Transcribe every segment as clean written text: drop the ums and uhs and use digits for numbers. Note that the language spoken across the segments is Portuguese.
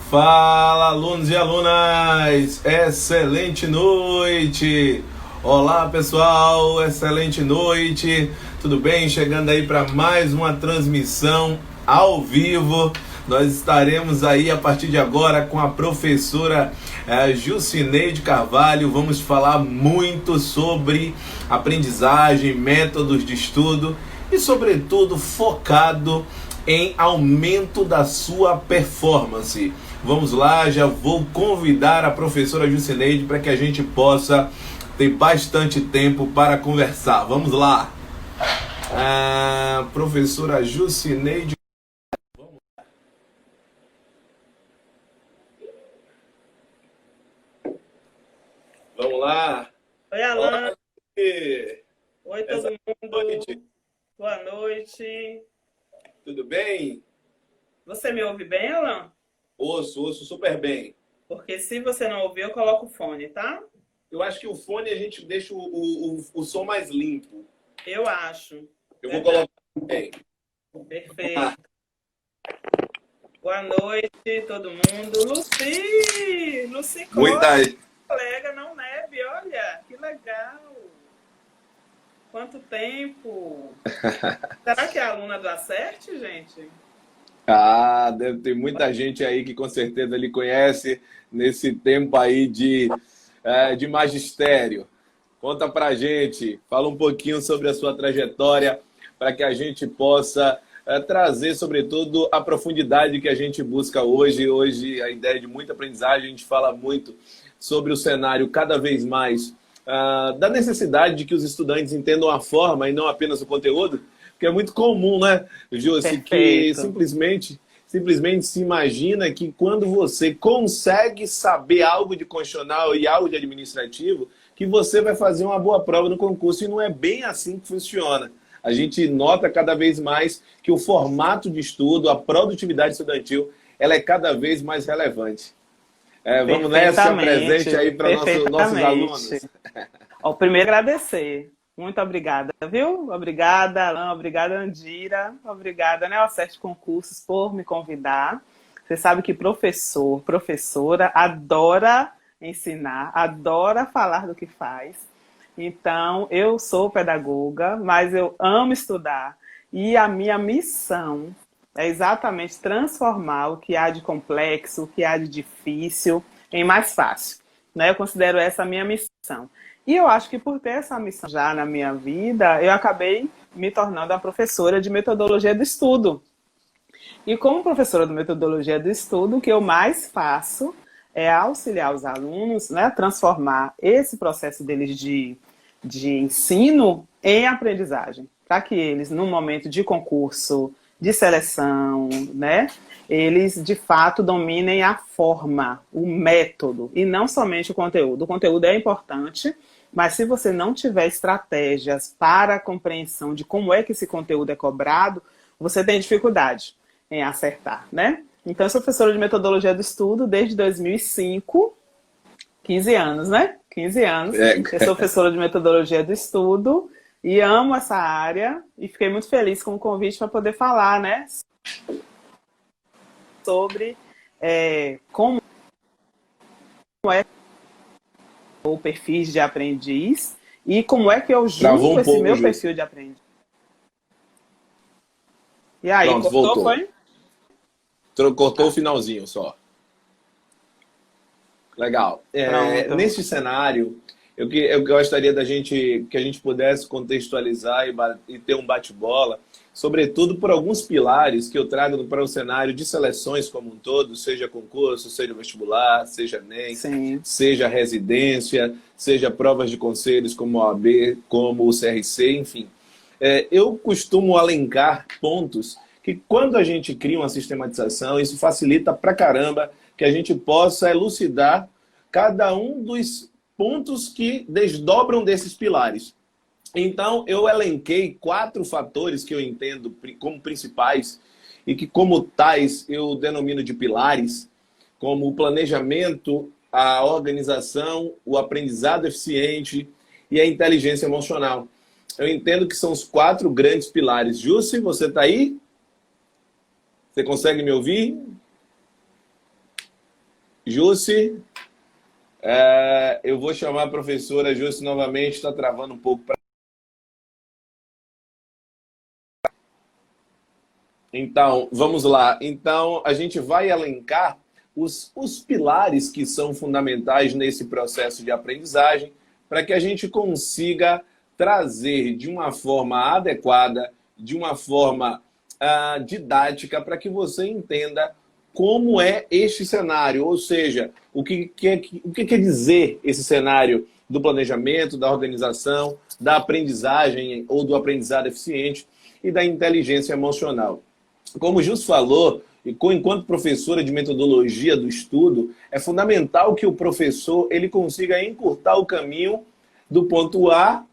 Fala, alunos e alunas! Excelente noite! Olá, pessoal! Excelente noite! Tudo bem? Chegando aí para mais uma transmissão ao vivo. Nós estaremos aí a partir de agora com a professora Jucineide Carvalho. Vamos falar muito sobre aprendizagem, métodos de estudo e, sobretudo, focado em aumento da sua performance. Vamos lá, já vou convidar a professora Jucineide para que a gente possa ter bastante tempo para conversar. Vamos lá. Professora Jucineide. Vamos lá. Oi, Alan. Oi, todo mundo. Noite. Boa noite. Tudo bem? Você me ouve bem, Alan? Ouço super bem. Porque se você não ouvir, eu coloco o fone, tá? Eu acho que o fone a gente deixa o som mais limpo. Eu acho. Eu vou colocar bem. Perfeito. Boa noite, todo mundo. Luci Costa, colega, não neve, olha, que legal. Quanto tempo. Será que é aluna do Acerte, gente? Deve ter muita gente aí que com certeza lhe conhece nesse tempo aí de magistério. Conta pra gente, fala um pouquinho sobre a sua trajetória para que a gente possa trazer, sobretudo, a profundidade que a gente busca hoje. Hoje, a ideia de muita aprendizagem, a gente fala muito sobre o cenário cada vez mais da necessidade de que os estudantes entendam a forma e não apenas o conteúdo. Porque é muito comum, né, Josi, que simplesmente se imagina que quando você consegue saber algo de constitucional e algo de administrativo, que você vai fazer uma boa prova no concurso, e não é bem assim que funciona. A gente nota cada vez mais que o formato de estudo, a produtividade estudantil, ela é cada vez mais relevante. Vamos nessa, presente aí para nossos alunos. Primeiro, agradecer. Muito obrigada, viu? Obrigada, Alan, obrigada, Andira, obrigada, né, Acerte Concursos, por me convidar. Você sabe que professora, adora ensinar, adora falar do que faz. Então, eu sou pedagoga, mas eu amo estudar. E a minha missão é exatamente transformar o que há de complexo, o que há de difícil, em mais fácil. Né? Eu considero essa a minha missão. E eu acho que por ter essa missão já na minha vida, eu acabei me tornando a professora de metodologia do estudo. E como professora de metodologia do estudo, o que eu mais faço é auxiliar os alunos, né, transformar esse processo deles de ensino em aprendizagem, para que eles, no momento de concurso, de seleção, né, eles de fato dominem a forma, o método, e não somente o conteúdo. O conteúdo é importante, mas se você não tiver estratégias para a compreensão de como é que esse conteúdo é cobrado, você tem dificuldade em acertar, né? Então, eu sou professora de metodologia do estudo desde 2005, 15 anos, né? 15 anos. Eu sou professora de metodologia do estudo e amo essa área e fiquei muito feliz com o convite para poder falar, né? Sobre como é o perfil de aprendiz e como é que eu junto esse meu perfil de aprendiz. E aí, pronto, cortou, voltou. foi? Cortou o finalzinho só. Legal. Nesse cenário, eu gostaria que a gente pudesse contextualizar e ter um bate-bola, sobretudo por alguns pilares que eu trago para o cenário de seleções como um todo, seja concurso, seja vestibular, seja ENEM, Sim. seja residência, seja provas de conselhos como a OAB, como o CRC, enfim. Eu costumo alencar pontos que quando a gente cria uma sistematização, isso facilita pra caramba que a gente possa elucidar cada um dos pontos que desdobram desses pilares. Então, eu elenquei 4 fatores que eu entendo como principais e que, como tais, eu denomino de pilares, como o planejamento, a organização, o aprendizado eficiente e a inteligência emocional. Eu entendo que são os 4 grandes pilares. Jussi, você está aí? Você consegue me ouvir? Jussi, eu vou chamar a professora Jussi novamente, está travando um pouco. Então, vamos lá. Então, a gente vai elencar os pilares que são fundamentais nesse processo de aprendizagem para que a gente consiga trazer de uma forma adequada, de uma forma didática, para que você entenda como é este cenário, ou seja, o que quer dizer esse cenário do planejamento, da organização, da aprendizagem ou do aprendizado eficiente e da inteligência emocional. Como o Jus falou, enquanto professora de metodologia do estudo, é fundamental que o professor ele consiga encurtar o caminho do ponto A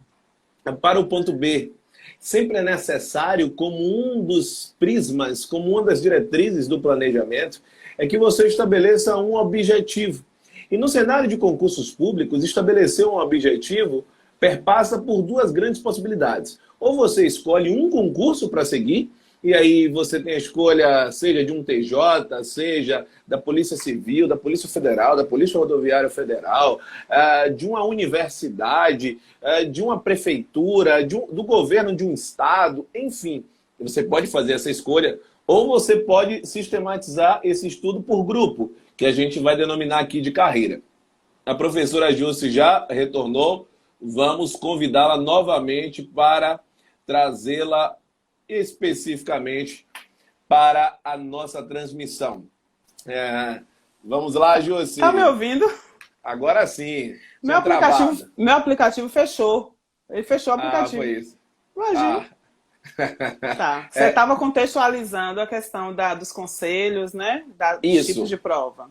para o ponto B. Sempre é necessário, como um dos prismas, como uma das diretrizes do planejamento, é que você estabeleça um objetivo. E no cenário de concursos públicos, estabelecer um objetivo perpassa por duas grandes possibilidades. Ou você escolhe um concurso para seguir, e aí você tem a escolha, seja de um TJ, seja da Polícia Civil, da Polícia Federal, da Polícia Rodoviária Federal, de uma universidade, de uma prefeitura, do governo de um estado, enfim. Você pode fazer essa escolha, ou você pode sistematizar esse estudo por grupo, que a gente vai denominar aqui de carreira. A professora Jussi já retornou, vamos convidá-la novamente para trazê-la especificamente para a nossa transmissão. Vamos lá, Jussi. Tá me ouvindo? Agora sim. Meu aplicativo fechou. Ele fechou o aplicativo. Foi isso. Imagina. Tá. Você estava contextualizando a questão dos conselhos, né? Dos tipos de prova.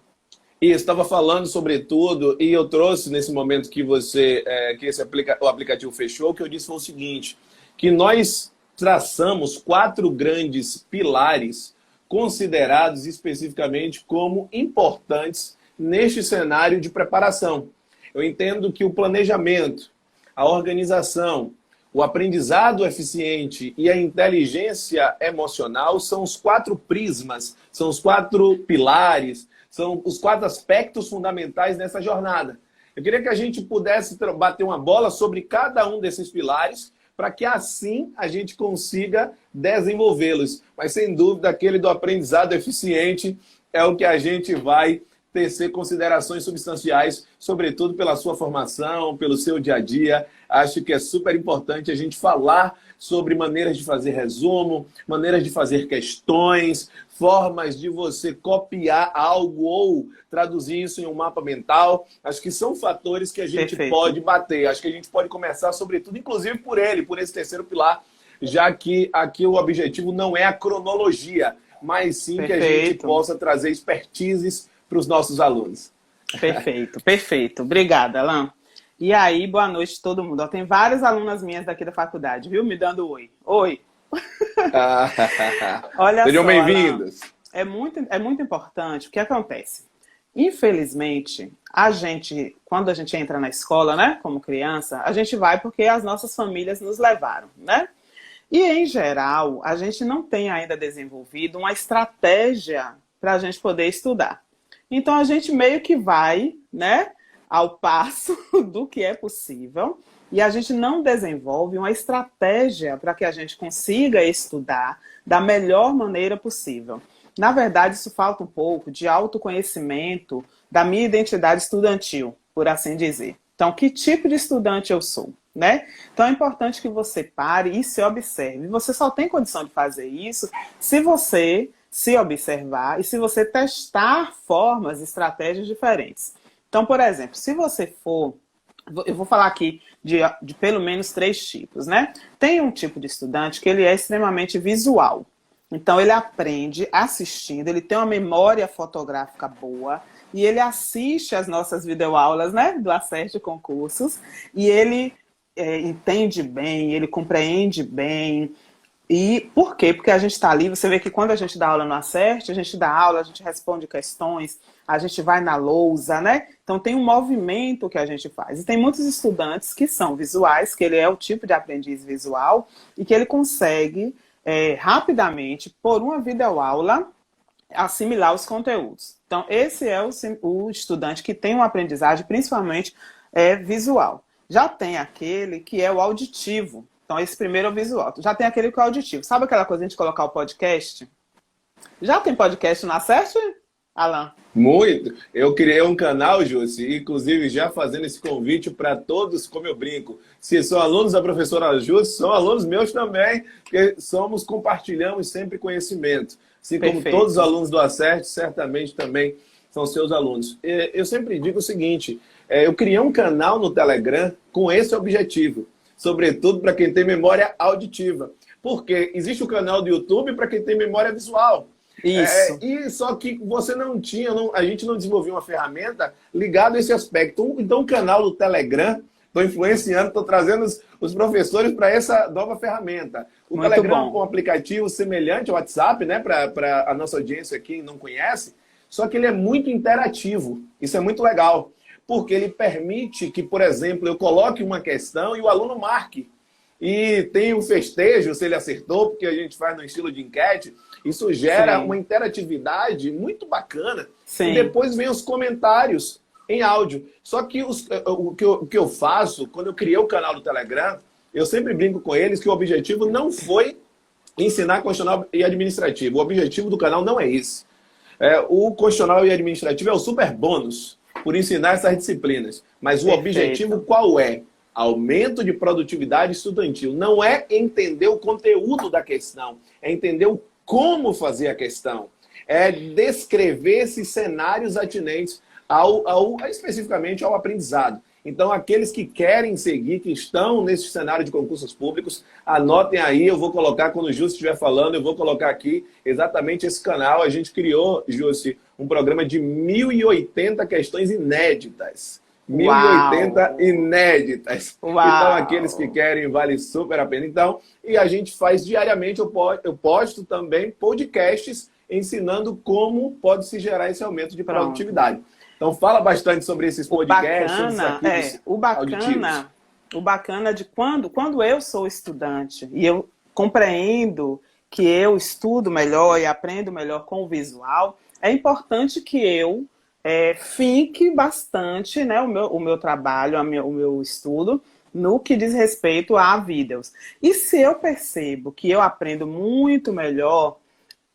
Isso, estava falando sobre tudo e eu trouxe nesse momento que o aplicativo fechou, o que eu disse foi o seguinte, que nós traçamos 4 grandes pilares considerados especificamente como importantes neste cenário de preparação. Eu entendo que o planejamento, a organização, o aprendizado eficiente e a inteligência emocional são os 4 prismas, são os 4 pilares, são os 4 aspectos fundamentais nessa jornada. Eu queria que a gente pudesse bater uma bola sobre cada um desses pilares para que assim a gente consiga desenvolvê-los. Mas, sem dúvida, aquele do aprendizado eficiente é o que a gente vai tecer considerações substanciais, sobretudo pela sua formação, pelo seu dia a dia. Acho que é super importante a gente falar sobre maneiras de fazer resumo, maneiras de fazer questões, formas de você copiar algo ou traduzir isso em um mapa mental. Acho que são fatores que a gente pode bater. Acho que a gente pode começar, sobretudo, inclusive por esse terceiro pilar, já que aqui o objetivo não é a cronologia, mas sim que a gente possa trazer expertises para os nossos alunos. Perfeito. Obrigada, Alan. E aí, boa noite a todo mundo. Tem várias alunas minhas daqui da faculdade, viu? Me dando oi. Oi. Olha Sejam só, bem-vindas. É muito importante. O que acontece? Infelizmente, quando a gente entra na escola, né, como criança, a gente vai porque as nossas famílias nos levaram, né? E, em geral, a gente não tem ainda desenvolvido uma estratégia para a gente poder estudar. Então, a gente meio que vai, né, ao passo do que é possível e a gente não desenvolve uma estratégia para que a gente consiga estudar da melhor maneira possível. Na verdade, isso falta um pouco de autoconhecimento da minha identidade estudantil, por assim dizer. Então, que tipo de estudante eu sou, né? Então, é importante que você pare e se observe. Você só tem condição de fazer isso se você se observar e se você testar formas, estratégias diferentes. Então, por exemplo, se você for... Eu vou falar aqui de pelo menos 3 tipos, né? Tem um tipo de estudante que ele é extremamente visual. Então, ele aprende assistindo, ele tem uma memória fotográfica boa e ele assiste as nossas videoaulas, né, do Acerte Concursos e ele entende bem, ele compreende bem. E por quê? Porque a gente está ali, você vê que quando a gente dá aula no Acerte, a gente dá aula, a gente responde questões, a gente vai na lousa, né? Então tem um movimento que a gente faz. E tem muitos estudantes que são visuais, que ele é o tipo de aprendiz visual, e que ele consegue rapidamente, por uma videoaula, assimilar os conteúdos. Então, esse é o estudante que tem uma aprendizagem, principalmente visual. Já tem aquele que é o auditivo. Então, esse primeiro é o visual. Já tem aquele que é o auditivo. Sabe aquela coisa de a gente colocar o podcast? Já tem podcast na Acerte, Alan? Muito. Eu criei um canal, Jússi, inclusive já fazendo esse convite para todos, como eu brinco. Se são alunos da professora Jússi, são alunos meus também, porque compartilhamos sempre conhecimento. Assim como Perfeito. todos os alunos do Acerte, certamente também são seus alunos. Eu sempre digo o seguinte, eu criei um canal no Telegram com esse objetivo, sobretudo para quem tem memória auditiva. Porque existe o canal do YouTube para quem tem memória visual. Isso. E só que você não tinha, a gente não desenvolveu uma ferramenta ligada a esse aspecto. Então o canal do Telegram, estou influenciando, estou trazendo os professores para essa nova ferramenta. O Muito Telegram bom. é um aplicativo semelhante ao WhatsApp, né, para a nossa audiência aqui não conhece, só que ele é muito interativo. Isso é muito legal, porque ele permite que, por exemplo, eu coloque uma questão e o aluno marque. E tem um festejo, se ele acertou, porque a gente faz no estilo de enquete. Isso gera uma interatividade muito bacana. Sim. E depois vem os comentários em áudio. Só que o que eu faço, quando eu criei o canal do Telegram, eu sempre brinco com eles que o objetivo não foi ensinar constitucional e administrativo. O objetivo do canal não é esse. O constitucional e administrativo é o super bônus por ensinar essas disciplinas. Mas o objetivo qual é? Aumento de produtividade estudantil. Não é entender o conteúdo da questão, é entender como fazer a questão. É descrever esses cenários atinentes especificamente ao aprendizado. Então, aqueles que querem seguir, que estão nesse cenário de concursos públicos, anotem aí, eu vou colocar, quando o Jússi estiver falando, eu vou colocar aqui exatamente esse canal. A gente criou, Jússi, um programa de 1.080 questões inéditas. 1.080 inéditas. Uau. Então, aqueles que querem, vale super a pena. Então, e a gente faz diariamente, eu posto também podcasts ensinando como pode se gerar esse aumento de produtividade. Então, fala bastante sobre esses podcasts. O bacana de quando eu sou estudante e eu compreendo que eu estudo melhor e aprendo melhor com o visual, é importante que eu finque bastante, né, o meu trabalho, o meu estudo, no que diz respeito a vídeos. E se eu percebo que eu aprendo muito melhor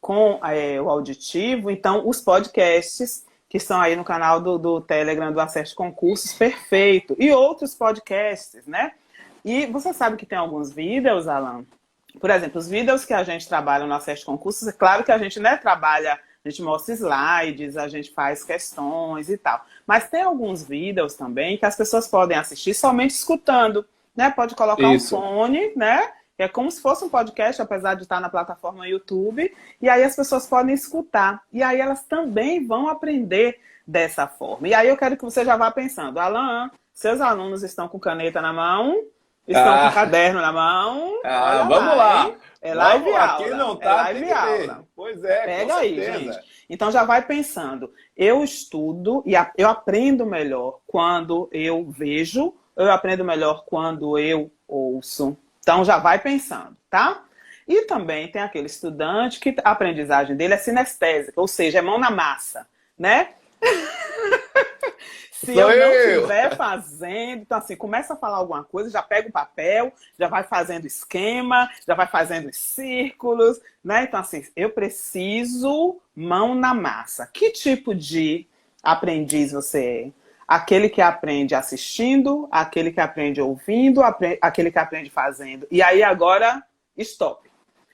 com o auditivo, então os podcasts que estão aí no canal do Telegram do Acerte Concursos, perfeito. E outros podcasts, né? E você sabe que tem alguns vídeos, Alan? Por exemplo, os vídeos que a gente trabalha no Acerte Concursos, é claro que a gente, né, trabalha, a gente mostra slides, a gente faz questões e tal. Mas tem alguns vídeos também que as pessoas podem assistir somente escutando, né? Pode colocar um fone, né? É como se fosse um podcast, apesar de estar na plataforma YouTube. E aí as pessoas podem escutar. E aí elas também vão aprender dessa forma. E aí eu quero que você já vá pensando. Alan, seus alunos estão com caneta na mão? Estão com caderno na mão? Vamos lá. É live aula. Quem não tá, live tem que ter. aula. Pois é, pega com aí, certeza. gente. Então já vai pensando. Eu estudo e eu aprendo melhor quando eu vejo. Eu aprendo melhor quando eu ouço. Então já vai pensando, tá? E também tem aquele estudante que a aprendizagem dele é sinestésica, ou seja, é mão na massa, né? Se eu não estiver fazendo, então assim, começa a falar alguma coisa, já pega o papel, já vai fazendo esquema, já vai fazendo os círculos, né? Então assim, eu preciso mão na massa. Que tipo de aprendiz você é? Aquele que aprende assistindo, aquele que aprende ouvindo, aquele que aprende fazendo. E aí agora, stop.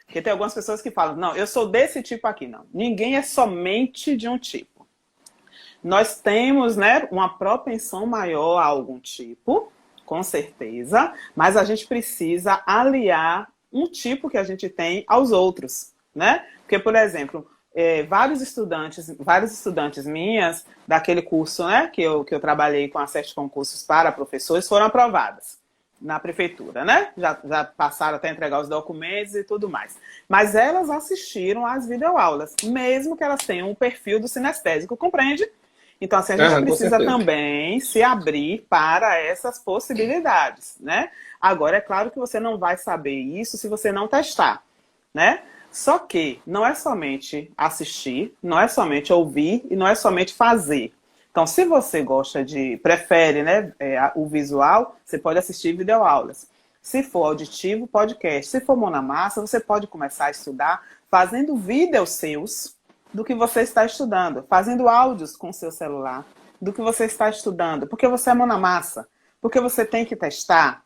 Porque tem algumas pessoas que falam, não, eu sou desse tipo aqui. Não, ninguém é somente de um tipo. Nós temos, né, uma propensão maior a algum tipo, com certeza, mas a gente precisa aliar um tipo que a gente tem aos outros, né? Porque, por exemplo, vários estudantes minhas daquele curso, né, que eu trabalhei com Acerte Concursos para professores, foram aprovadas na prefeitura, né? Já passaram até a entregar os documentos e tudo mais. Mas elas assistiram às videoaulas, mesmo que elas tenham um perfil do sinestésico, compreende? Então, assim, a gente precisa também se abrir para essas possibilidades, né? Agora, é claro que você não vai saber isso se você não testar, né? Só que não é somente assistir, não é somente ouvir e não é somente fazer. Então, se você prefere, né, o visual, você pode assistir videoaulas. Se for auditivo, podcast. Se for mão na massa, você pode começar a estudar fazendo vídeos seus do que você está estudando, fazendo áudios com o seu celular do que você está estudando, porque você é mão na massa, porque você tem que testar,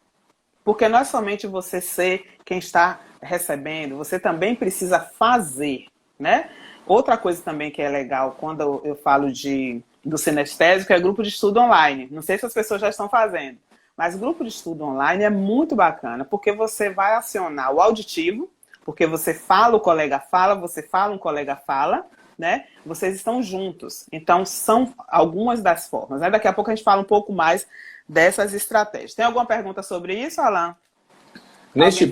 porque não é somente você ser quem está recebendo, você também precisa fazer, né? Outra coisa também que é legal quando eu falo do sinestésico é grupo de estudo online. Não sei se as pessoas já estão fazendo, mas grupo de estudo online é muito bacana, porque você vai acionar o auditivo, porque você fala, o colega fala, você fala, um colega fala, né? Vocês estão juntos. Então, são algumas das formas, né? Daqui a pouco a gente fala um pouco mais dessas estratégias. Tem alguma pergunta sobre isso, Alan? Neste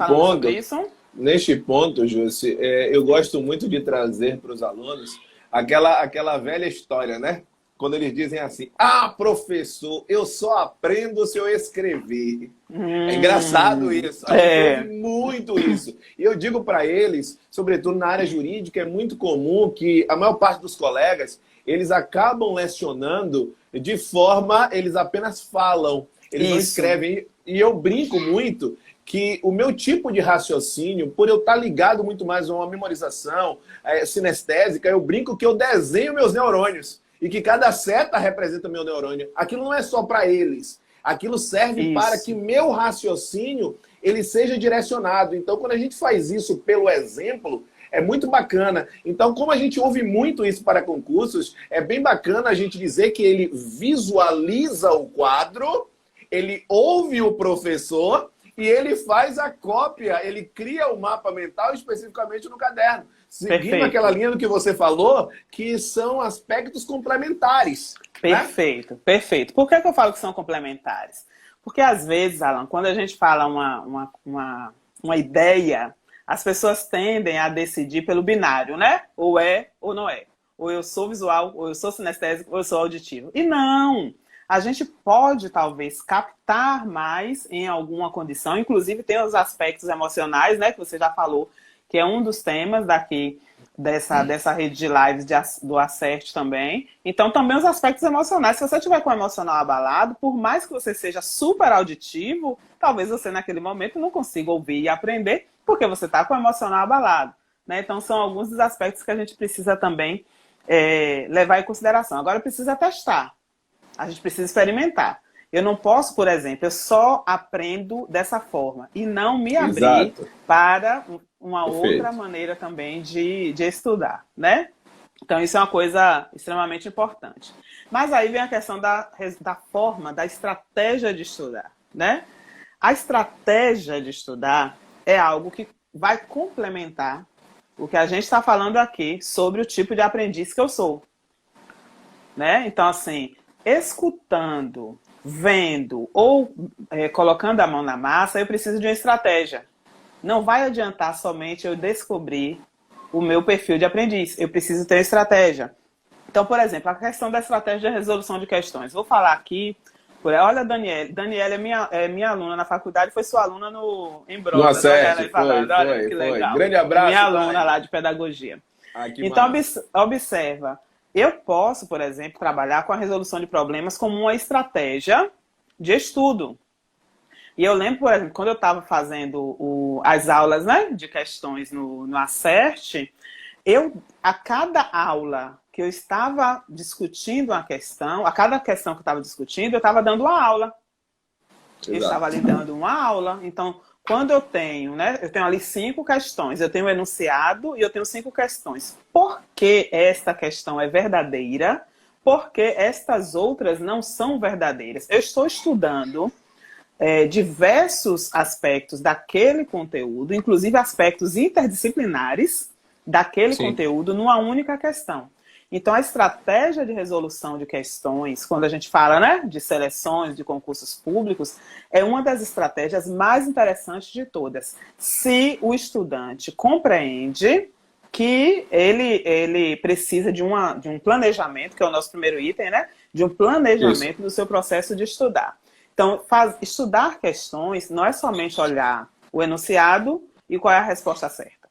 ponto, Jússi, eu gosto muito de trazer para os alunos aquela velha história, né? Quando eles dizem assim, professor, eu só aprendo se eu escrever. É engraçado isso, a gente ouve muito isso. E eu digo para eles, sobretudo na área jurídica, é muito comum que a maior parte dos colegas, eles acabam lecionando de forma, eles apenas falam, eles não escrevem. E eu brinco muito que o meu tipo de raciocínio, por eu estar ligado muito mais a uma memorização sinestésica, eu brinco que eu desenho meus neurônios. E que cada seta representa meu neurônio. Aquilo não é só para eles. Aquilo serve para que meu raciocínio ele seja direcionado. Então, quando a gente faz isso pelo exemplo, é muito bacana. Então, como a gente ouve muito isso para concursos, é bem bacana a gente dizer que ele visualiza o quadro, ele ouve o professor e ele faz a cópia, ele cria o mapa mental especificamente no caderno. Seguindo aquela linha do que você falou, que são aspectos complementares. Perfeito, né? Perfeito. Por que eu falo que são complementares? Porque às vezes, Alan, quando a gente fala uma ideia, as pessoas tendem a decidir pelo binário, né? Ou é ou não é. Ou eu sou visual, ou eu sou sinestésico, ou eu sou auditivo. E não! A gente pode, talvez, captar mais em alguma condição. Inclusive, tem os aspectos emocionais, né? Que você já falou, que é um dos temas dessa rede de lives do Acerte também. Então, também os aspectos emocionais. Se você tiver com o emocional abalado, por mais que você seja super auditivo, talvez você, naquele momento, não consiga ouvir e aprender, porque você está com o emocional abalado, né? Então, são alguns dos aspectos que a gente precisa também levar em consideração. Agora, precisa testar. A gente precisa experimentar. Eu não posso, por exemplo, eu só aprendo dessa forma e não me abrir para uma outra maneira também de estudar, né? Então, isso é uma coisa extremamente importante. Mas aí vem a questão da forma, da estratégia de estudar, né? A estratégia de estudar é algo que vai complementar o que a gente está falando aqui sobre o tipo de aprendiz que eu sou, né? Então, assim, escutando, vendo ou colocando a mão na massa, eu preciso de uma estratégia. Não vai adiantar somente eu descobrir o meu perfil de aprendiz. Eu preciso ter uma estratégia. Então, por exemplo, a questão da estratégia de resolução de questões. Vou falar aqui. Olha a Daniele. Daniele é minha aluna na faculdade, foi sua aluna em Brotas. No Acerte, olha que legal. Grande abraço. Minha aluna lá de pedagogia. Então, observa. Eu posso, por exemplo, trabalhar com a resolução de problemas como uma estratégia de estudo. E eu lembro, por exemplo, quando eu estava fazendo as aulas, né, de questões no Acerte, a cada aula que eu estava discutindo uma questão, a cada questão que eu estava discutindo, eu estava dando uma aula. Exato. Eu estava ali dando uma aula. Então, quando eu tenho ali 5 questões, eu tenho um enunciado e eu tenho 5 questões. Por que esta questão é verdadeira? Porque estas outras não são verdadeiras. Eu estou estudando diversos aspectos daquele conteúdo, inclusive aspectos interdisciplinares daquele conteúdo numa única questão. Então, a estratégia de resolução de questões, quando a gente fala, né, de seleções, de concursos públicos, é uma das estratégias mais interessantes de todas. Se o estudante compreende que ele precisa de um planejamento, que é o nosso primeiro item, né, de um planejamento do seu processo de estudar. Então, estudar questões não é somente olhar o enunciado e qual é a resposta certa.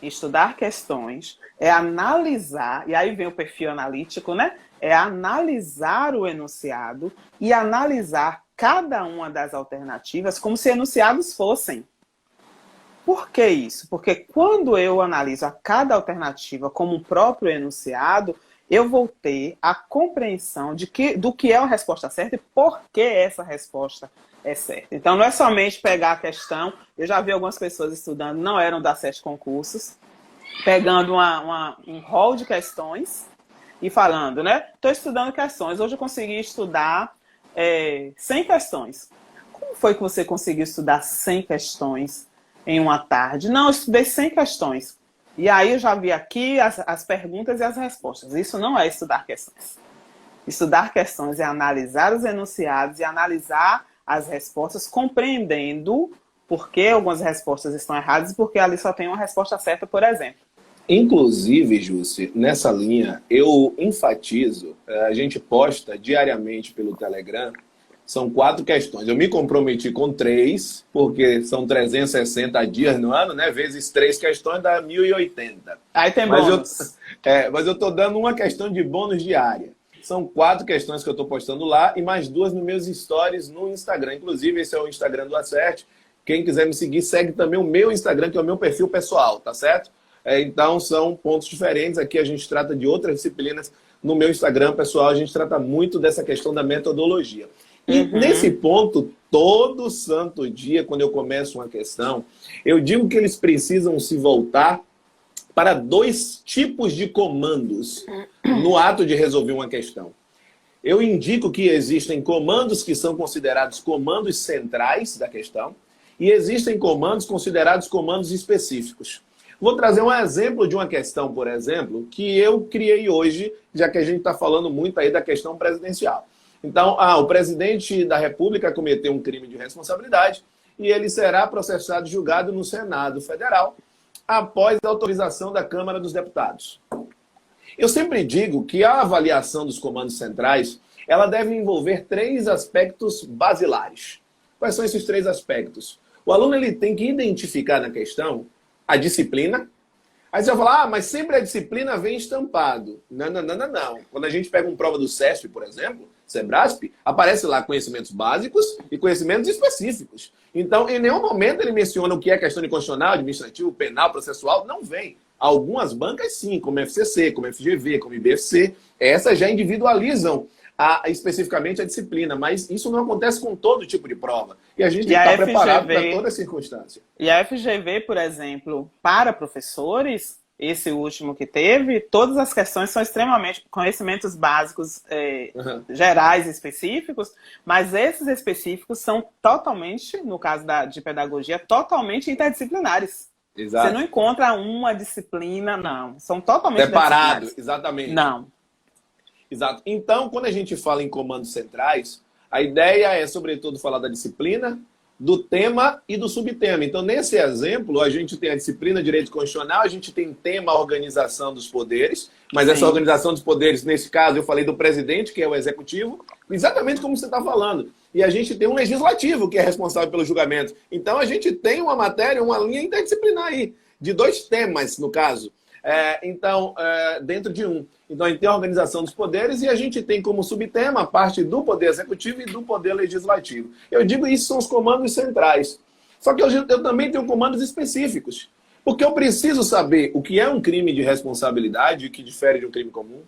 Estudar questões é analisar, e aí vem o perfil analítico, né? É analisar o enunciado e analisar cada uma das alternativas como se enunciados fossem. Por que isso? Porque quando eu analiso a cada alternativa como um próprio enunciado, eu vou ter a compreensão do que é a resposta certa e por que essa resposta é certa. Então, não é somente pegar a questão. Eu já vi algumas pessoas estudando, não eram da SESC Concursos, pegando um rol de questões e falando, né? Estou estudando questões. Hoje eu consegui estudar 100 questões. Como foi que você conseguiu estudar 100 questões em uma tarde? Não, eu estudei 100 questões. E aí eu já vi aqui as perguntas e as respostas. Isso não é estudar questões. Estudar questões é analisar os enunciados e analisar as respostas, compreendendo por que algumas respostas estão erradas e porque ali só tem uma resposta certa, por exemplo. Inclusive, Jússi, nessa linha, eu enfatizo, a gente posta diariamente pelo Telegram, são 4 questões. Eu me comprometi com 3, porque são 360 dias no ano, né? Vezes 3 questões dá 1080. Aí tem bônus. Mas eu estou dando uma questão de bônus diária. São 4 questões que eu estou postando lá e mais 2 nos meus stories no Instagram. Inclusive, esse é o Instagram do Acerte. Quem quiser me seguir, segue também o meu Instagram, que é o meu perfil pessoal, tá certo? Então, são pontos diferentes. Aqui a gente trata de outras disciplinas. No meu Instagram, pessoal, a gente trata muito dessa questão da metodologia. E nesse ponto, todo santo dia, quando eu começo uma questão, eu digo que eles precisam se voltar para 2 tipos de comandos no ato de resolver uma questão. Eu indico que existem comandos que são considerados comandos centrais da questão e existem comandos considerados comandos específicos. Vou trazer um exemplo de uma questão, por exemplo, que eu criei hoje, já que a gente está falando muito aí da questão presidencial. Então, o presidente da República cometeu um crime de responsabilidade e ele será processado e julgado no Senado Federal após a autorização da Câmara dos Deputados. Eu sempre digo que a avaliação dos comandos centrais, ela deve envolver 3 aspectos basilares. Quais são esses 3 aspectos? O aluno ele tem que identificar na questão a disciplina. Aí você vai falar, mas sempre a disciplina vem estampado. Não. Quando a gente pega uma prova do CESP, por exemplo, Sebrasp, aparece lá conhecimentos básicos e conhecimentos específicos. Então, em nenhum momento ele menciona o que é questão de constitucional, administrativo, penal, processual, não vem. Algumas bancas sim, como FCC, como FGV, como IBFC, essas já individualizam especificamente a disciplina, mas isso não acontece com todo tipo de prova. E a gente tem que estar preparado para toda circunstância. E a FGV, por exemplo, para professores, esse último que teve, todas as questões são extremamente conhecimentos básicos gerais específicos, mas esses específicos são totalmente, no caso de pedagogia, totalmente interdisciplinares. Exato. Você não encontra uma disciplina, não. São totalmente separado, exatamente. Não. Exato. Então, quando a gente fala em comandos centrais, a ideia é, sobretudo, falar da disciplina, do tema e do subtema. Então, nesse exemplo, a gente tem a disciplina Direito Constitucional, a gente tem tema Organização dos Poderes, mas essa organização dos poderes, nesse caso, eu falei do presidente, que é o executivo, exatamente como você está falando. E a gente tem um legislativo, que é responsável pelo julgamento. Então, a gente tem uma matéria, uma linha interdisciplinar aí, de 2 temas, no caso. Dentro de um. Então, a gente tem a organização dos poderes e a gente tem como subtema a parte do poder executivo e do poder legislativo. Eu digo isso são os comandos centrais. Só que eu também tenho comandos específicos. Porque eu preciso saber o que é um crime de responsabilidade, que difere de um crime comum.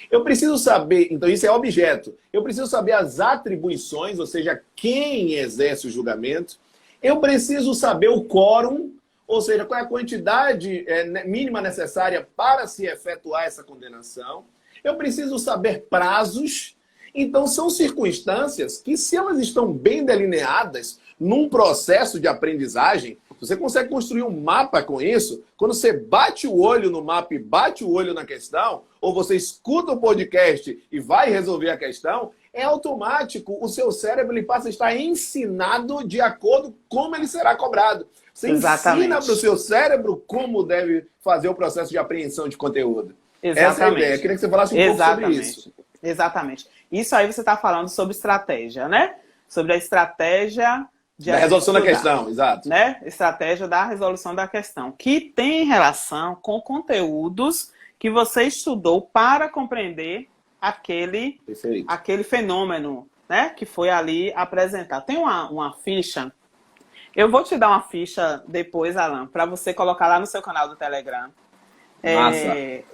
Eu preciso saber, então isso é objeto. Eu preciso saber as atribuições, ou seja, quem exerce o julgamento. Eu preciso saber o quórum, ou seja, qual é a quantidade mínima necessária para se efetuar essa condenação. Eu preciso saber prazos. Então, são circunstâncias que, se elas estão bem delineadas num processo de aprendizagem, você consegue construir um mapa com isso. Quando você bate o olho no mapa e bate o olho na questão, ou você escuta o podcast e vai resolver a questão, é automático. O seu cérebro ele passa a estar ensinado de acordo com como ele será cobrado. Você ensina para o seu cérebro como deve fazer o processo de apreensão de conteúdo. Exatamente. Essa é a ideia. Eu queria que você falasse um pouco sobre isso. Exatamente. Isso aí você está falando sobre estratégia, né? Sobre a estratégia Da resolução da questão, exato. Né? Estratégia da resolução da questão, que tem relação com conteúdos que você estudou para compreender aquele fenômeno, né, que foi ali apresentado. Tem uma ficha, eu vou te dar uma ficha depois, Alan, para você colocar lá no seu canal do Telegram.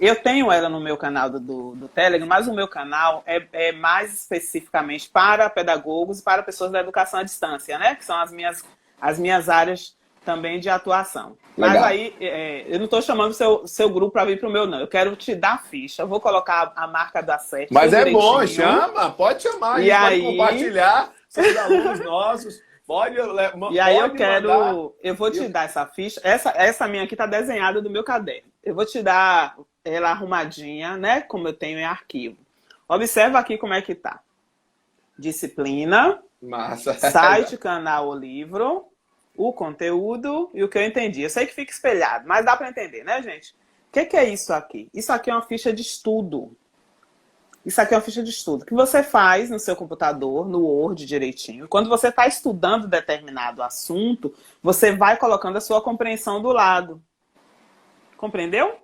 Eu tenho ela no meu canal do Telegram, mas o meu canal é mais especificamente para pedagogos e para pessoas da educação à distância, né? Que são as minhas áreas também de atuação. Legal. Mas aí, eu não estou chamando o seu grupo para vir para o meu, não. Eu quero te dar a ficha. Eu vou colocar a marca do Acerte. Mas é bom, chama, pode chamar. A gente pode compartilhar, são os alunos nossos. E aí eu vou te dar essa ficha. Essa minha aqui está desenhada do meu caderno. Eu vou te dar ela arrumadinha, né? Como eu tenho em arquivo. Observa aqui como é que tá. Disciplina. Massa. Site, canal ou livro. O conteúdo e o que eu entendi. Eu sei que fica espelhado, mas dá para entender, né, gente? O que é isso aqui? Isso aqui é uma ficha de estudo. Isso aqui é uma ficha de estudo que você faz no seu computador, no Word direitinho. Quando você está estudando determinado assunto, você vai colocando a sua compreensão do lado. Compreendeu?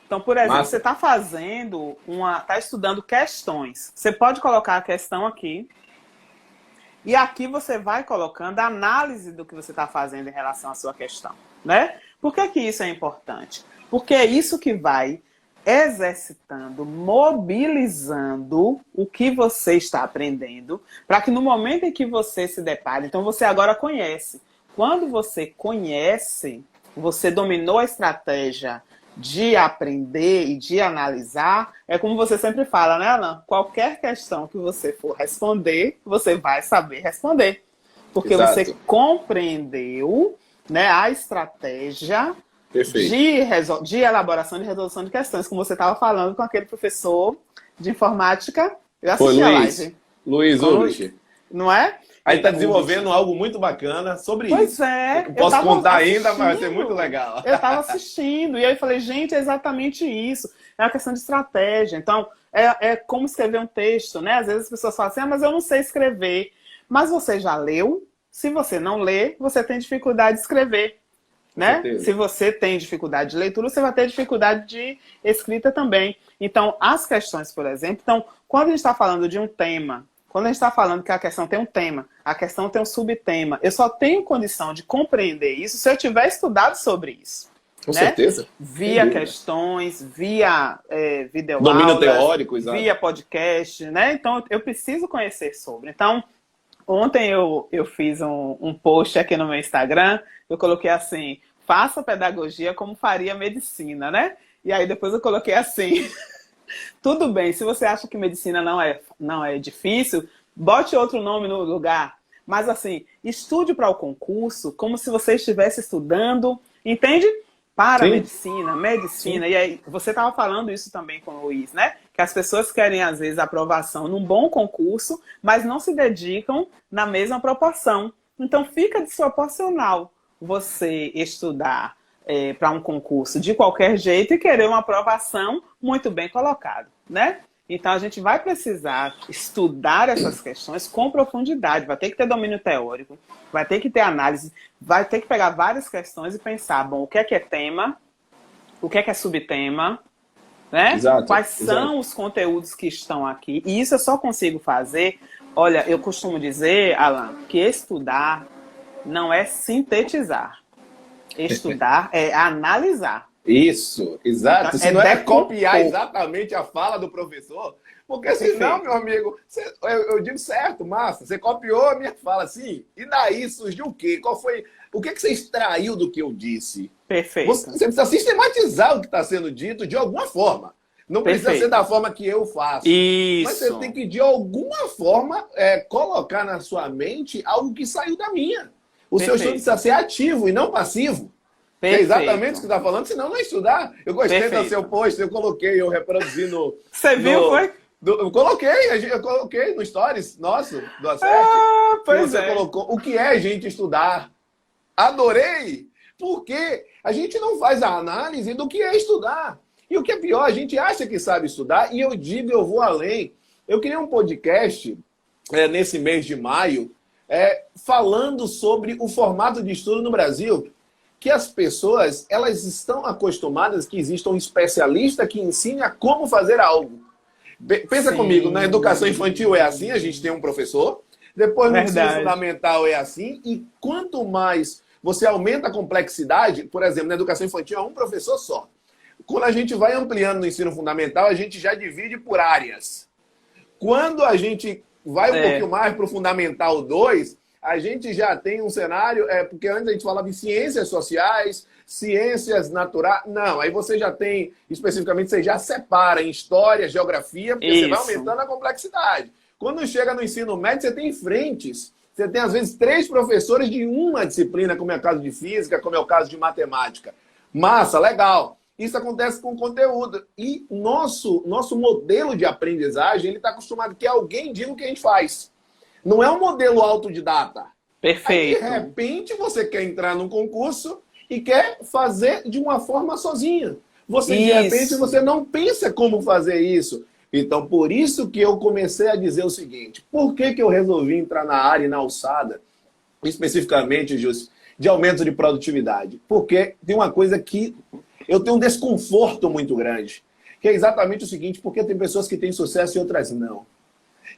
Então, por exemplo, você está está estudando questões. Você pode colocar a questão aqui. E aqui você vai colocando a análise do que você está fazendo em relação à sua questão, né? Por que isso é importante? Porque é isso que vai exercitando, mobilizando o que você está aprendendo, para que no momento em que você se depare, então você agora conhece. Quando você conhece, você dominou a estratégia de aprender e de analisar, é como você sempre fala, né, Alan? Qualquer questão que você for responder, você vai saber responder. Porque Exato. Você compreendeu, né, a estratégia de elaboração e de resolução de questões, como você estava falando com aquele professor de informática. Eu assisti a live. Luiz Ulrich. Não é? Aí está desenvolvendo algo muito bacana sobre isso. Pois é. Eu posso contar ainda, mas vai ser muito legal. Eu estava assistindo e aí eu falei, gente, é exatamente isso. É uma questão de estratégia. Então, é como escrever um texto, né? Às vezes as pessoas falam assim, mas eu não sei escrever. Mas você já leu? Se você não lê, você tem dificuldade de escrever. Né? Se você tem dificuldade de leitura, você vai ter dificuldade de escrita também. Então, as questões, por exemplo, quando a gente está falando de um tema, quando a gente está falando que a questão tem um tema, a questão tem um subtema, eu só tenho condição de compreender isso se eu tiver estudado sobre isso. Com certeza. Via questões, via videoaulas, domínio teórico, exato. Via podcast, né? Então, eu preciso conhecer sobre. Então, ontem eu fiz um post aqui no meu Instagram, eu coloquei assim, faça pedagogia como faria medicina, né? E aí depois eu coloquei assim, tudo bem, se você acha que medicina não é difícil, bote outro nome no lugar. Mas assim, estude para o concurso como se você estivesse estudando, entende? Para medicina. E aí, você estava falando isso também com o Luiz, né? Que as pessoas querem, às vezes, aprovação num bom concurso, mas não se dedicam na mesma proporção. Então, fica desproporcional você estudar para um concurso de qualquer jeito e querer uma aprovação muito bem colocada, né? Então, a gente vai precisar estudar essas questões com profundidade, vai ter que ter domínio teórico, vai ter que ter análise, vai ter que pegar várias questões e pensar, bom, o que é tema, o que é subtema, né? Exato, quais são os conteúdos que estão aqui. E isso eu só consigo fazer, olha, eu costumo dizer, Alan, que estudar não é sintetizar. Estudar é analisar. Isso, exato. Se não é copiar exatamente a fala do professor, porque senão, meu amigo, eu digo certo, massa, você copiou a minha fala, sim, e daí surgiu o quê? O que você extraiu do que eu disse? Perfeito. Você precisa sistematizar o que está sendo dito de alguma forma. Não precisa ser da forma que eu faço. Isso. Mas você tem que, de alguma forma, colocar na sua mente algo que saiu da minha. O seu estudo precisa ser ativo e não passivo. É exatamente o que você está falando, senão não é estudar. Eu gostei do seu post, eu reproduzi no... Você viu, foi? Eu coloquei no Stories nosso, do Acerte. Pois você colocou o que é gente estudar. Adorei! Porque a gente não faz a análise do que é estudar. E o que é pior, a gente acha que sabe estudar, e eu vou além. Eu criei um podcast nesse mês de maio, falando sobre o formato de estudo no Brasil, que as pessoas elas estão acostumadas que exista um especialista que ensine a como fazer algo. Pensa comigo, na educação infantil é assim, a gente tem um professor, depois no ensino fundamental é assim, e quanto mais você aumenta a complexidade, por exemplo, na educação infantil é um professor só. Quando a gente vai ampliando no ensino fundamental, a gente já divide por áreas. Quando a gente vai um pouquinho mais para o Fundamental 2, a gente já tem um cenário, porque antes a gente falava em ciências sociais, ciências naturais. Não, aí você já tem, especificamente, você já separa em história, geografia, porque você vai aumentando a complexidade. Quando chega no ensino médio, você tem frentes. Você tem, às vezes, 3 professores de uma disciplina, como é o caso de física, como é o caso de matemática. Massa, legal. Isso acontece com o conteúdo. E nosso modelo de aprendizagem, ele está acostumado que alguém diga o que a gente faz. Não é um modelo autodidata. Perfeito. Aí, de repente, você quer entrar num concurso e quer fazer de uma forma sozinha. De repente, você não pensa como fazer isso. Então, por isso que eu comecei a dizer o seguinte. Por que eu resolvi entrar na área e na alçada, especificamente, Júcio, de aumento de produtividade? Porque tem uma coisa que eu tenho um desconforto muito grande, que é exatamente o seguinte, porque tem pessoas que têm sucesso e outras não.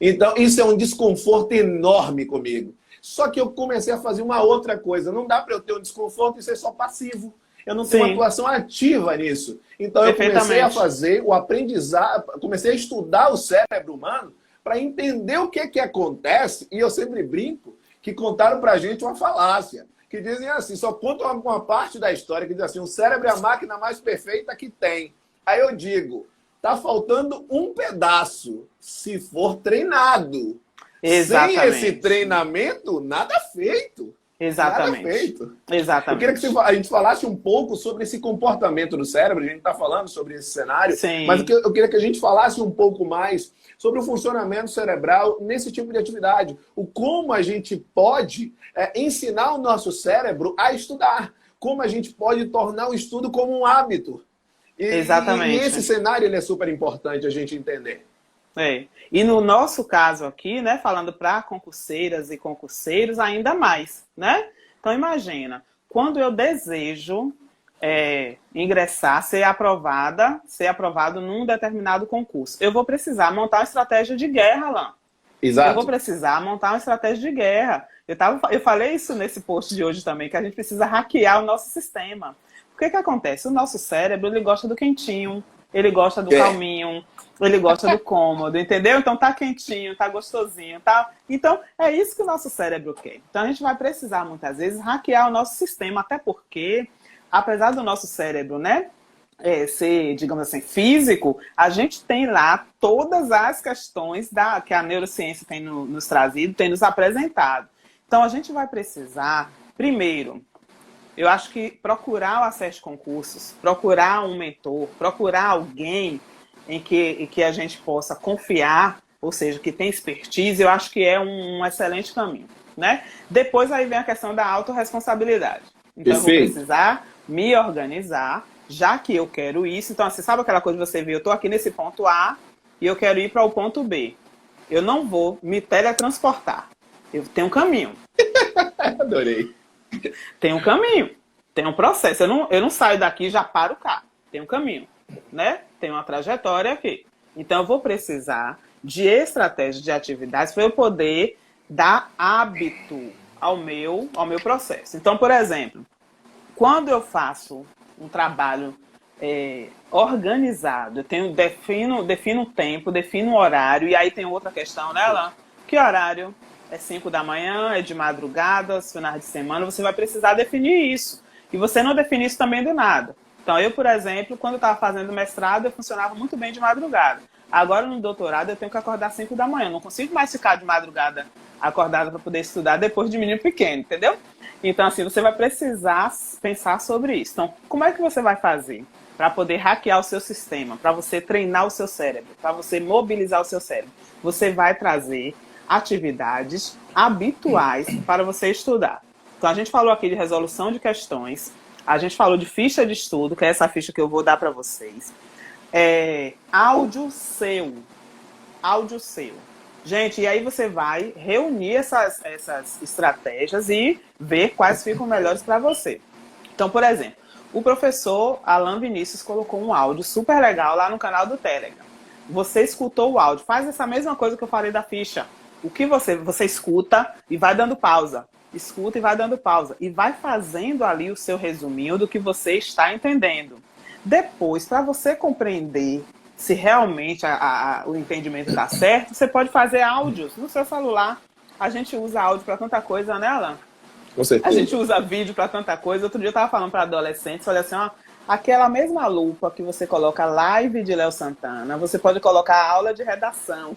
Então, isso é um desconforto enorme comigo. Só que eu comecei a fazer uma outra coisa. Não dá para eu ter um desconforto e ser só passivo. Eu não tenho uma atuação ativa nisso. Então, eu comecei a fazer o aprendizado, comecei a estudar o cérebro humano para entender o que acontece. E eu sempre brinco que contaram para a gente uma falácia. Que dizem assim, só contam uma parte da história, que diz assim, o cérebro é a máquina mais perfeita que tem. Aí eu digo, tá faltando um pedaço, se for treinado. Exatamente. Sem esse treinamento, nada feito. Exatamente. Nada feito. Exatamente. Eu queria que a gente falasse um pouco sobre esse comportamento do cérebro, a gente está falando sobre esse cenário, mas eu queria que a gente falasse um pouco mais sobre o funcionamento cerebral nesse tipo de atividade. O como a gente pode ensinar o nosso cérebro a estudar. Como a gente pode tornar o estudo como um hábito. Exatamente. E esse cenário ele é super importante a gente entender. E no nosso caso aqui, né, falando para concurseiras e concurseiros, ainda mais, né? Então imagina, quando eu desejo ingressar, ser aprovado num determinado concurso, eu vou precisar montar uma estratégia de guerra lá. Exato. Eu vou precisar montar uma estratégia de guerra. Eu falei isso nesse post de hoje também, que a gente precisa hackear o nosso sistema. O que acontece? O nosso cérebro, ele gosta do quentinho, ele gosta do calminho, ele gosta do cômodo, entendeu? Então tá quentinho, tá gostosinho, tá? Então é isso que o nosso cérebro quer. Então a gente vai precisar muitas vezes hackear o nosso sistema, até porque, apesar do nosso cérebro, né, ser, digamos assim, físico, a gente tem lá todas as questões que a neurociência tem nos trazido, tem nos apresentado. Então a gente vai precisar, primeiro, eu acho que procurar o acesso de concursos, procurar um mentor, procurar alguém em que a gente possa confiar, ou seja, que tem expertise, eu acho que é um excelente caminho, né? Depois aí vem a questão da autorresponsabilidade. Então eu vou precisar me organizar, já que eu quero isso. Então, assim, sabe aquela coisa que você vê, eu estou aqui nesse ponto A e eu quero ir para o ponto B. Eu não vou me teletransportar. Eu tenho um caminho. Adorei. Tem um caminho, tem um processo. Eu não saio daqui e já paro o carro. Tem um caminho, né? Tem uma trajetória aqui. Então, eu vou precisar de estratégias de atividades para eu poder dar hábito ao meu processo. Então, por exemplo, quando eu faço um trabalho organizado, eu defino um tempo, defino um horário, e aí tem outra questão, né, Alain? Que horário? É 5 da manhã, é de madrugada, finais de semana, você vai precisar definir isso. E você não define isso também do nada. Então, eu, por exemplo, quando eu estava fazendo mestrado, eu funcionava muito bem de madrugada. Agora, no doutorado, eu tenho que acordar 5 da manhã. Eu não consigo mais ficar de madrugada acordada para poder estudar depois de menino pequeno, entendeu? Então, assim, você vai precisar pensar sobre isso. Então, como é que você vai fazer para poder hackear o seu sistema, para você treinar o seu cérebro, para você mobilizar o seu cérebro? Você vai trazer atividades habituais para você estudar. Então, a gente falou aqui de resolução de questões, a gente falou de ficha de estudo, que é essa ficha que eu vou dar para vocês. Áudio seu. Gente, e aí você vai reunir essas estratégias e ver quais ficam melhores para você. Então, por exemplo, o professor Alan Vinícius colocou um áudio super legal lá no canal do Telegram. Você escutou o áudio, faz essa mesma coisa que eu falei da ficha. O que você escuta e vai dando pausa. Escuta e vai dando pausa. E vai fazendo ali o seu resuminho do que você está entendendo. Depois, para você compreender se realmente o entendimento está certo, você pode fazer áudios no seu celular. A gente usa áudio para tanta coisa, né, Alan? Com certeza. A gente usa vídeo para tanta coisa. Outro dia eu estava falando para adolescentes, olha assim, ó, aquela mesma lupa que você coloca live de Léo Santana, você pode colocar aula de redação.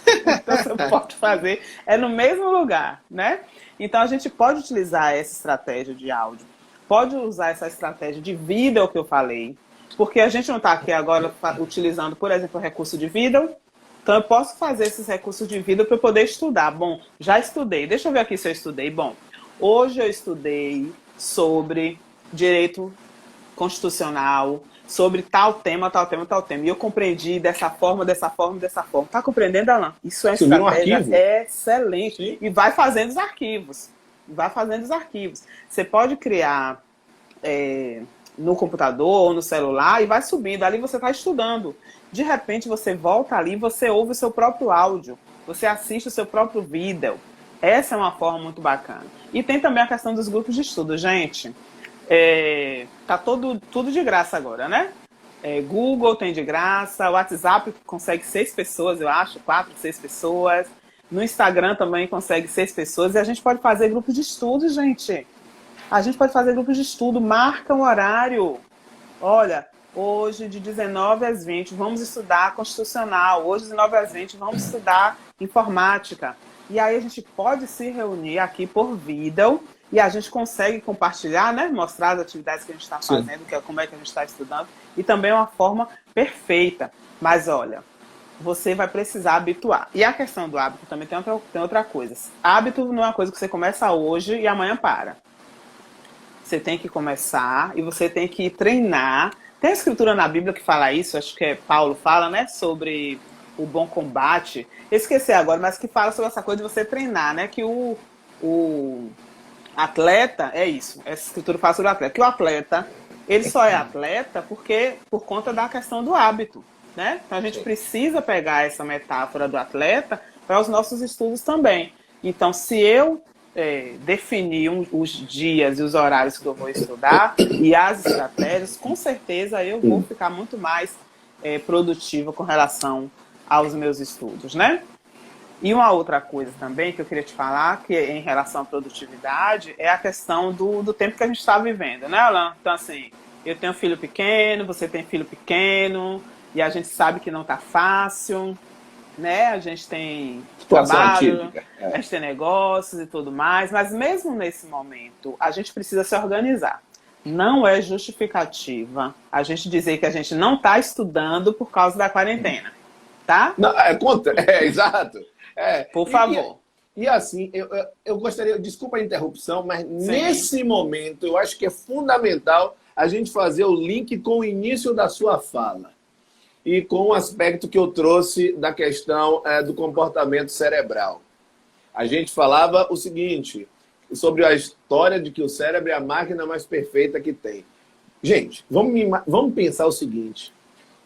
Então você pode fazer, é no mesmo lugar, né? Então a gente pode utilizar essa estratégia de áudio, pode usar essa estratégia de vídeo que eu falei, porque a gente não está aqui agora utilizando, por exemplo, o recurso de vídeo, então eu posso fazer esses recursos de vídeo para eu poder estudar. Bom, já estudei, deixa eu ver aqui se eu estudei. Bom, hoje eu estudei sobre direito constitucional, sobre tal tema, tal tema, tal tema. E eu compreendi dessa forma, dessa forma, dessa forma. Tá compreendendo, Alan? Isso é estratégia excelente. Sim. E vai fazendo os arquivos. Vai fazendo os arquivos. Você pode criar no computador ou no celular e vai subindo. Ali você está estudando. De repente você volta ali e você ouve o seu próprio áudio. Você assiste o seu próprio vídeo. Essa é uma forma muito bacana. E tem também a questão dos grupos de estudo, gente. Tá tudo de graça agora, né? Google tem de graça, o WhatsApp consegue 6 pessoas, eu acho, 4, 6 pessoas. No Instagram também consegue 6 pessoas. E a gente pode fazer grupos de estudo, gente. A gente pode fazer grupos de estudo, marca um horário. Olha, hoje de 19 às 20 vamos estudar constitucional. Hoje de 19 às 20 vamos estudar informática. E aí a gente pode se reunir aqui por vídeo e a gente consegue compartilhar, né? Mostrar as atividades que a gente está fazendo, como é que a gente está estudando. E também é uma forma perfeita. Mas olha, você vai precisar habituar. E a questão do hábito também tem outra coisa. Hábito não é uma coisa que você começa hoje e amanhã para. Você tem que começar e você tem que treinar. Tem a escritura na Bíblia que fala isso, acho que Paulo fala, né? Sobre o bom combate. Eu esqueci agora, mas que fala sobre essa coisa de você treinar, né? Que o atleta, é isso. Essa escritura fala sobre o atleta. Que o atleta, ele só é atleta por conta da questão do hábito, né? Então a gente precisa pegar essa metáfora do atleta para os nossos estudos também. Então, se eu definir os dias e os horários que eu vou estudar e as estratégias, com certeza eu vou ficar muito mais produtiva com relação aos meus estudos, né? E uma outra coisa também que eu queria te falar, que em relação à produtividade, é a questão do tempo que a gente está vivendo, né, Alan? Então, assim, eu tenho filho pequeno, você tem filho pequeno, e a gente sabe que não está fácil, né? A gente tem trabalho, a gente tem negócios e tudo mais, mas mesmo nesse momento, a gente precisa se organizar. Não é justificativa a gente dizer que a gente não está estudando por causa da quarentena, tá? Não, exato. Por favor. E assim, eu gostaria, desculpa a interrupção, mas nesse momento eu acho que é fundamental a gente fazer o link com o início da sua fala e com o aspecto que eu trouxe da questão do comportamento cerebral. A gente falava o seguinte, sobre a história de que o cérebro é a máquina mais perfeita que tem. Gente, vamos pensar o seguinte,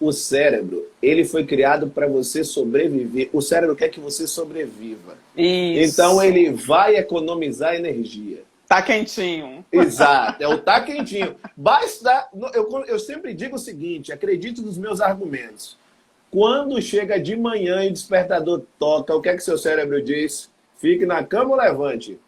o cérebro, ele foi criado para você sobreviver. O cérebro quer que você sobreviva. Isso. Então ele vai economizar energia. Tá quentinho. Exato, o tá quentinho. Basta. Eu sempre digo o seguinte: acredite nos meus argumentos. Quando chega de manhã e o despertador toca, o que é que seu cérebro diz? Fique na cama ou levante?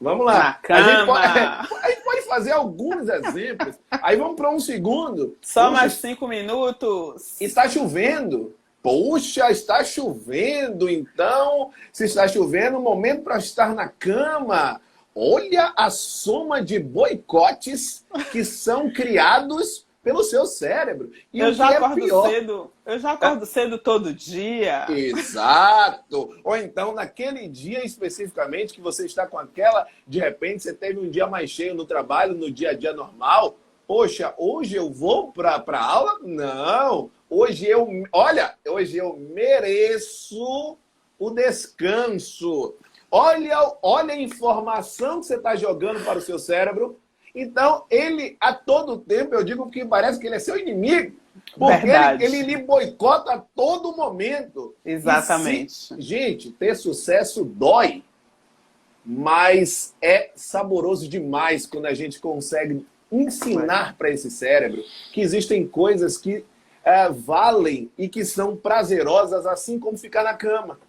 Vamos lá. Na cama. A gente pode fazer alguns exemplos. Aí vamos para um segundo. Só mais 5 minutos. Está chovendo. Poxa, está chovendo. Então, se está chovendo, momento para estar na cama. Olha a soma de boicotes que são criados pelo seu cérebro. E eu já acordo cedo todo dia. Exato. Ou então, naquele dia especificamente que você está com aquela... De repente, você teve um dia mais cheio no trabalho, no dia a dia normal. Poxa, hoje eu vou para a aula? Não. Hoje eu mereço o descanso. Olha a informação que você está jogando para o seu cérebro. Então, ele, a todo tempo, eu digo que parece que ele é seu inimigo. Porque ele lhe boicota a todo momento. Exatamente. Gente, ter sucesso dói. Mas é saboroso demais quando a gente consegue ensinar para esse cérebro que existem coisas que valem e que são prazerosas, assim como ficar na cama.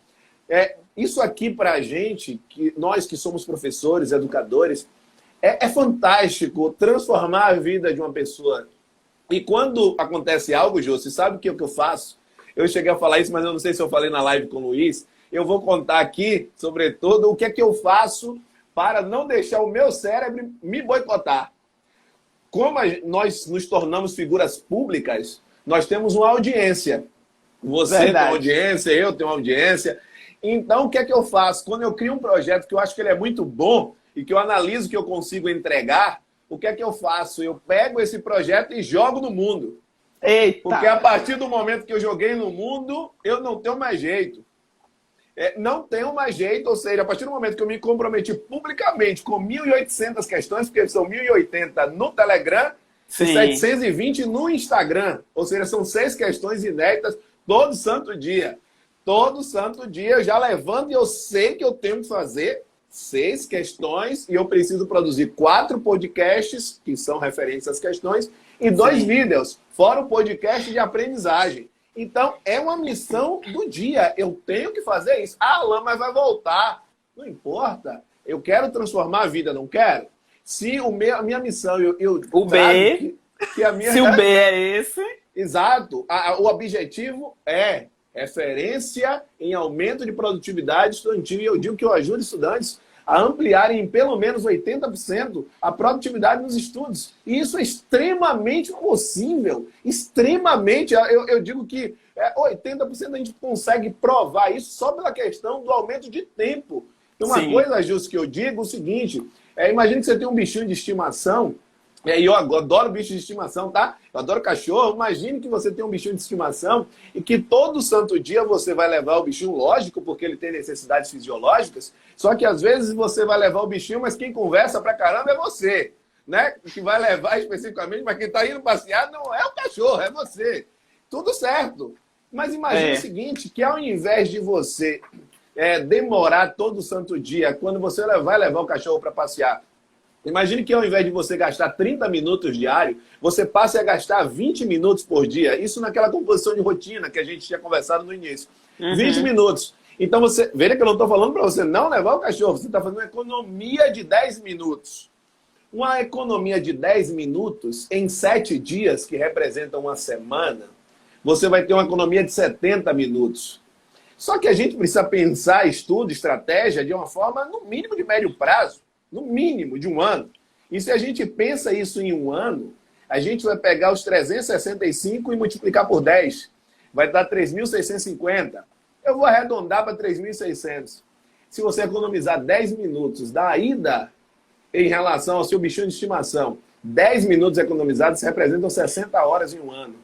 Isso aqui para a gente, nós que somos professores, educadores, é fantástico transformar a vida de uma pessoa. E quando acontece algo, Jô, você sabe o que eu faço? Eu cheguei a falar isso, mas eu não sei se eu falei na live com o Luiz. Eu vou contar aqui, sobretudo, o que é que eu faço para não deixar o meu cérebro me boicotar. Como nós nos tornamos figuras públicas, nós temos uma audiência. Você tem uma audiência, eu tenho uma audiência. Então, o que é que eu faço? Quando eu crio um projeto que eu acho que ele é muito bom e que eu analiso que eu consigo entregar, o que é que eu faço? Eu pego esse projeto e jogo no mundo. Eita! Porque a partir do momento que eu joguei no mundo, eu não tenho mais jeito. Não tenho mais jeito, ou seja, a partir do momento que eu me comprometi publicamente com 1.800 questões, porque são 1.080 no Telegram, Sim. E 720 no Instagram. Ou seja, são 6 questões inéditas todo santo dia. Todo santo dia eu já levanto e eu sei que eu tenho que fazer 6 questões e eu preciso produzir 4 podcasts, que são referentes às questões, e 2 vídeos, fora o podcast de aprendizagem. Então, é uma missão do dia. Eu tenho que fazer isso. Ah, Alain, mas vai voltar. Não importa. Eu quero transformar a vida, não quero? Se a minha missão... O B. Se o B é esse... Exato. O objetivo é referência em aumento de produtividade estudantil. E eu digo que eu ajudo estudantes a ampliarem em pelo menos 80% a produtividade nos estudos. E isso é extremamente possível. Extremamente. Eu digo que 80% a gente consegue provar isso só pela questão do aumento de tempo. Então, uma coisa, Justo, que eu digo é o seguinte, imagine que você tem um bichinho de estimação, e eu adoro bicho de estimação, tá? Eu adoro cachorro. Imagine que você tem um bichinho de estimação e que todo santo dia você vai levar o bichinho, lógico, porque ele tem necessidades fisiológicas, só que às vezes você vai levar o bichinho, mas quem conversa pra caramba é você, né? Que vai levar especificamente, mas quem tá indo passear não é o cachorro, é você. Tudo certo. Mas imagine o seguinte, que ao invés de você demorar todo santo dia, quando você vai levar o cachorro para passear, imagine que ao invés de você gastar 30 minutos diário, você passe a gastar 20 minutos por dia. Isso naquela composição de rotina que a gente tinha conversado no início. 20 minutos. Então, veja que eu não estou falando para você não levar o cachorro. Você está fazendo uma economia de 10 minutos. Uma economia de 10 minutos em 7 dias, que representam uma semana, você vai ter uma economia de 70 minutos. Só que a gente precisa pensar estudo, estratégia, de uma forma, no mínimo, de médio prazo. No mínimo, de um ano. E se a gente pensa isso em um ano, a gente vai pegar os 365 e multiplicar por 10. Vai dar 3.650. Eu vou arredondar para 3.600. Se você economizar 10 minutos da ida em relação ao seu bichinho de estimação, 10 minutos economizados representam 60 horas em um ano.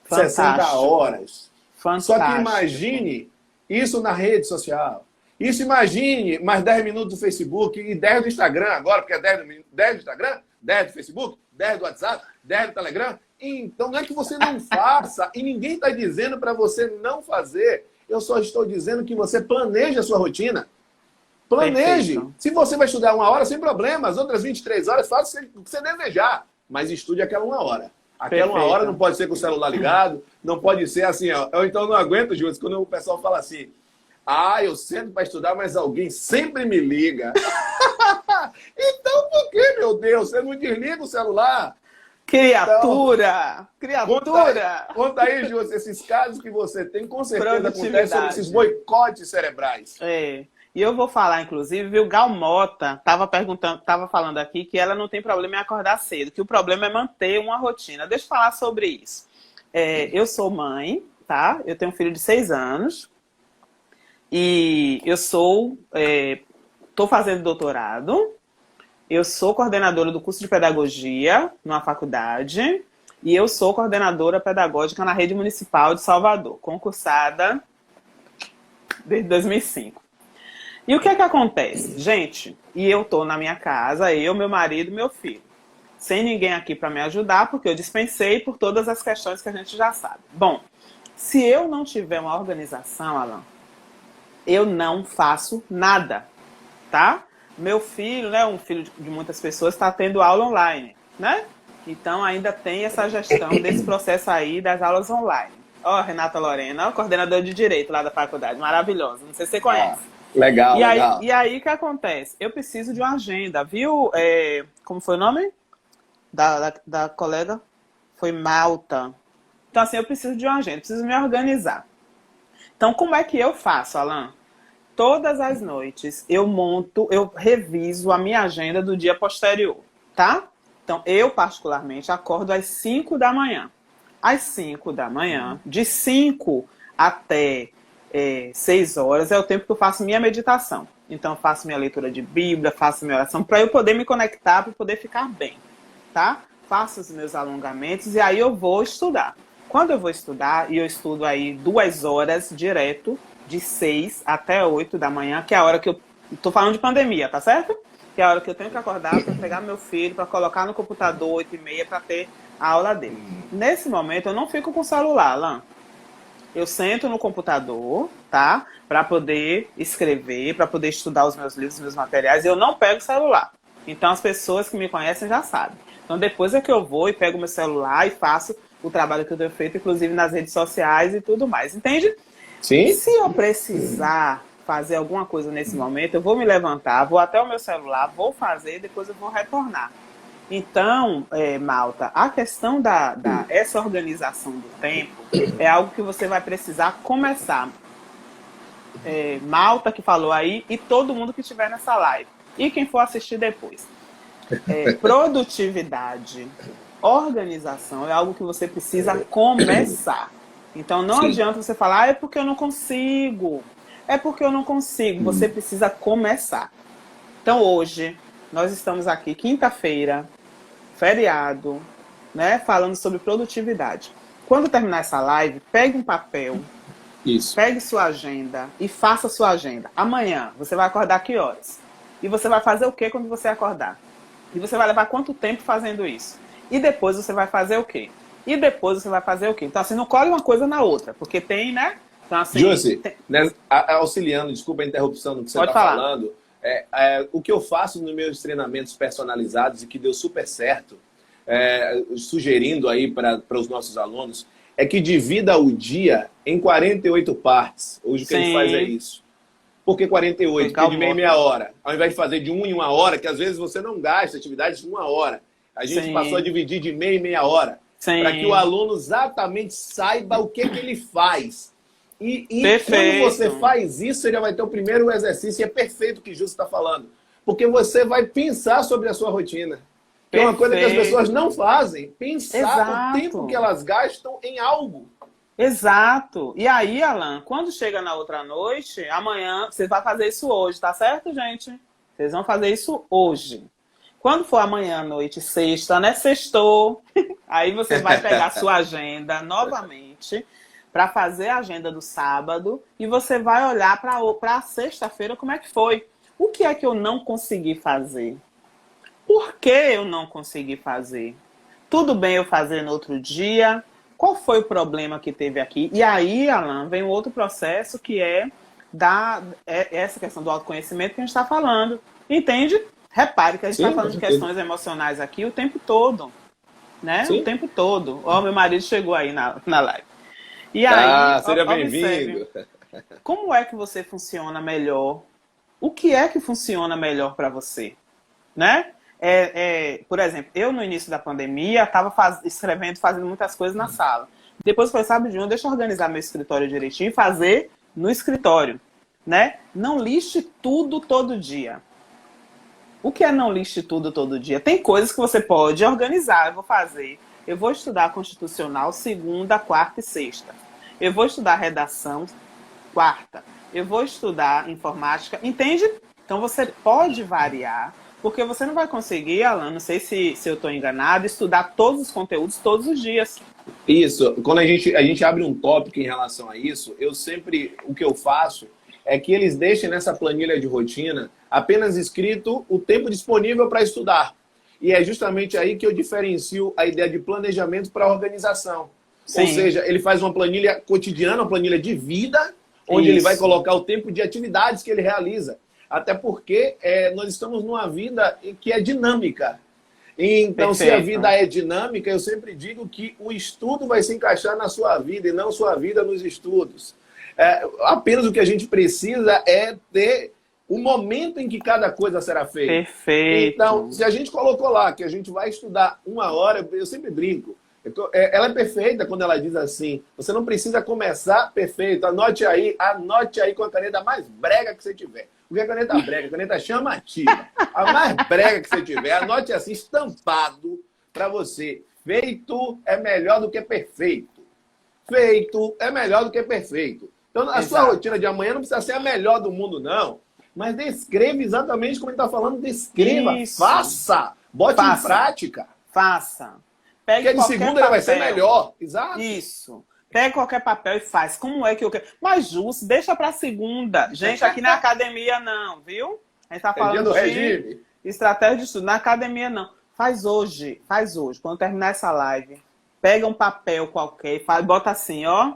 Fantástico. 60 horas. Fantástico. Só que imagine isso na rede social. Isso, imagine mais 10 minutos do Facebook e 10 do Instagram agora, porque é 10 do Instagram, 10 do Facebook, 10 do WhatsApp, 10 do Telegram. Então, não é que você não faça, e ninguém está dizendo para você não fazer. Eu só estou dizendo que você planeje a sua rotina. Planeje. Perfeito. Se você vai estudar 1 hora, sem problema. As outras 23 horas, faça o que você desejar. Mas estude aquela 1 hora. Aquela 1 hora não pode ser com o celular ligado, não pode ser assim, ó. Eu então não aguento, Júlio, quando o pessoal fala assim, eu sento para estudar, mas alguém sempre me liga. Então, por que, meu Deus? Você não desliga o celular? Criatura! Então, criatura! Conta aí, Júlio, esses casos que você tem, com certeza acontecem sobre esses boicotes cerebrais. E eu vou falar, inclusive, viu, Gal Mota estava falando aqui que ela não tem problema em acordar cedo, que o problema é manter uma rotina. Deixa eu falar sobre isso. Eu sou mãe, tá? Eu tenho um filho de 6 anos. E eu estou fazendo doutorado, eu sou coordenadora do curso de pedagogia numa faculdade e eu sou coordenadora pedagógica na rede municipal de Salvador, concursada desde 2005. E o que é que acontece? Gente, e eu tô na minha casa, eu, meu marido, meu filho. Sem ninguém aqui para me ajudar, porque eu dispensei por todas as questões que a gente já sabe. Bom, se eu não tiver uma organização, Alan, eu não faço nada, tá? Meu filho, né, um filho de muitas pessoas, está tendo aula online, né? Então ainda tem essa gestão desse processo aí das aulas online. Ó, Renata Lorena, ó, coordenadora de Direito lá da faculdade, maravilhosa. Não sei se você conhece. Legal, legal. E aí o que acontece? Eu preciso de uma agenda, viu? Como foi o nome da colega? Foi Malta. Então, assim, eu preciso de uma agenda, preciso me organizar. Então, como é que eu faço, Alan? Todas as noites eu reviso a minha agenda do dia posterior, tá? Então, eu particularmente acordo às 5 da manhã. Às 5 da manhã, de 5 até 6 horas, é o tempo que eu faço minha meditação. Então, eu faço minha leitura de Bíblia, faço minha oração, para eu poder me conectar, para poder ficar bem, tá? Faço os meus alongamentos e aí eu vou estudar. Quando eu vou estudar, e eu estudo aí 2 horas direto, de 6 até 8 da manhã, que é a hora que eu... Tô falando de pandemia, tá certo? Que é a hora que eu tenho que acordar para pegar meu filho, para colocar no computador 8h30 para ter a aula dele. Nesse momento, eu não fico com o celular, Alan. Eu sento no computador, tá? Para poder escrever, para poder estudar os meus livros, os meus materiais. Eu não pego o celular. Então, as pessoas que me conhecem já sabem. Então, depois é que eu vou e pego meu celular e faço o trabalho que eu tenho feito, inclusive nas redes sociais e tudo mais. Entende? Sim. E se eu precisar fazer alguma coisa nesse momento, eu vou me levantar, vou até o meu celular, vou fazer e depois eu vou retornar. Então, Malta, a questão essa organização do tempo é algo que você vai precisar começar. Malta que falou aí e todo mundo que estiver nessa live. E quem for assistir depois. Produtividade, organização é algo que você precisa começar. Então não adianta você falar, é porque eu não consigo. É porque eu não consigo. Você precisa começar. Então hoje, nós estamos aqui, quinta-feira, feriado, né, falando sobre produtividade. Quando terminar essa live, pegue um papel, pegue sua agenda e faça sua agenda. Amanhã, você vai acordar que horas? E você vai fazer o que quando você acordar? E você vai levar quanto tempo fazendo isso? E depois você vai fazer o quê? E depois você vai fazer o quê? Então, assim, não colhe uma coisa na outra, porque tem, né? Então, assim, Jússi, né, auxiliando, desculpa a interrupção do que você está falando, o que eu faço nos meus treinamentos personalizados e que deu super certo, sugerindo aí para os nossos alunos, é que divida o dia em 48 partes. Hoje o que a gente faz é isso. Por que 48? Porque de meia hora. Ao invés de fazer de 1 em 1 hora, que às vezes você não gasta atividades de 1 hora. A gente passou a dividir de meia em meia hora. Para que o aluno exatamente saiba o que ele faz. E quando você faz isso, você já vai ter o primeiro exercício, e é perfeito o que o Justo está falando. Porque você vai pensar sobre a sua rotina. Que é uma coisa que as pessoas não fazem. Pensar o tempo que elas gastam em algo. Exato. E aí, Alan, quando chega na outra noite, amanhã, você vai fazer isso hoje, tá certo, gente? Vocês vão fazer isso hoje. Quando for amanhã à noite, sexta, né? Sextou. Aí você vai pegar a sua agenda novamente para fazer a agenda do sábado e você vai olhar para a sexta-feira como é que foi. O que é que eu não consegui fazer? Por que eu não consegui fazer? Tudo bem eu fazer no outro dia? Qual foi o problema que teve aqui? E aí, Alan, vem um outro processo que é essa questão do autoconhecimento que a gente está falando. Entende? Repare que a gente está falando de questões emocionais aqui o tempo todo. Né? O tempo todo. Ó, meu marido chegou aí na live. E aí, seja bem-vindo. Como é que você funciona melhor? O que é que funciona melhor para você? Né? Por exemplo, eu no início da pandemia estava escrevendo, fazendo muitas coisas na sala. Depois eu falei, sabe, Júnior, deixa eu organizar meu escritório direitinho e fazer no escritório. Né? Não liste tudo todo dia. O que é não liste tudo todo dia? Tem coisas que você pode organizar. Eu vou fazer. Eu vou estudar constitucional segunda, quarta e sexta. Eu vou estudar redação quarta. Eu vou estudar informática. Entende? Então você pode variar, porque você não vai conseguir, Alan, não sei se eu estou enganado, estudar todos os conteúdos todos os dias. Isso. Quando a gente abre um tópico em relação a isso, o que eu faço é que eles deixem nessa planilha de rotina apenas escrito o tempo disponível para estudar. E é justamente aí que eu diferencio a ideia de planejamento para organização. Sim. Ou seja, ele faz uma planilha cotidiana, uma planilha de vida, onde ele vai colocar o tempo de atividades que ele realiza. Até porque nós estamos numa vida que é dinâmica. Então, Perfeito. se a vida é dinâmica, eu sempre digo que o estudo vai se encaixar na sua vida e não sua vida nos estudos. Apenas o que a gente precisa é ter o momento em que cada coisa será feita. Perfeito. Então, se a gente colocou lá que a gente vai estudar 1 hora, eu sempre brinco. Ela é perfeita quando ela diz assim, você não precisa começar perfeito, anote aí com a caneta mais brega que você tiver. Porque a caneta brega, a caneta chamativa, a mais brega que você tiver, anote assim, estampado para você. Feito é melhor do que perfeito. Feito é melhor do que perfeito. Então, a sua rotina de amanhã não precisa ser a melhor do mundo, não. Mas descreva exatamente como ele está falando. Descreva, faça, bote em prática. Faça. Pegue Porque de segunda ele vai ser melhor. Exato. Isso. Pega qualquer papel e faz. Como é que eu quero? Mas, Júlio, deixa para segunda. Gente, aqui na academia não, viu? A gente está falando de estratégia de estudo. Na academia não. Faz hoje. Quando terminar essa live, pega um papel qualquer e faz, bota assim, ó.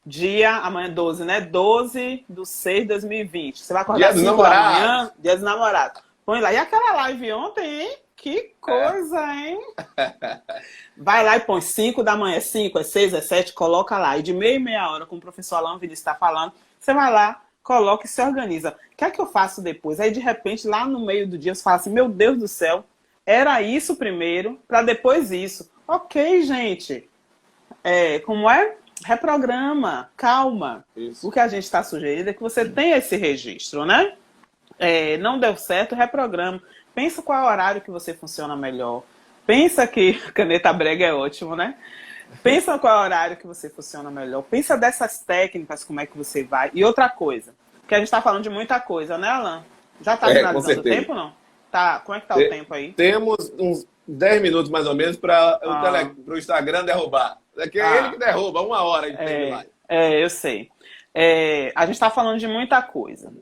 Dia, amanhã 12, né? 12/6/2020. Você vai acordar às 5 da manhã, dia dos namorados. Põe lá. E aquela live ontem, hein? Que coisa, hein? Vai lá e põe 5 da manhã, 5, 6, 7, coloca lá. E de meia em meia hora, como o professor Alain Vinícius está falando, você vai lá, coloca e se organiza. O que é que eu faço depois? Aí, de repente, lá no meio do dia, você fala assim, meu Deus do céu, era isso primeiro, para depois isso. Ok, gente. Como é? Reprograma, calma. Isso. O que a gente está sugerindo é que você tenha esse registro, né? Não deu certo, reprograma. Pensa qual é o horário que você funciona melhor. Pensa que caneta brega é ótimo, né? Pensa qual é o horário que você funciona melhor. Pensa dessas técnicas, como é que você vai. E outra coisa, porque a gente está falando de muita coisa, né, Alain? Já está finalizando o tempo, não? Tá. Como é que tá o tempo aí? Temos uns 10 minutos, mais ou menos, para o Instagram derrubar. É ele que derruba, 1 hora de live. Eu sei. A gente está falando de muita coisa.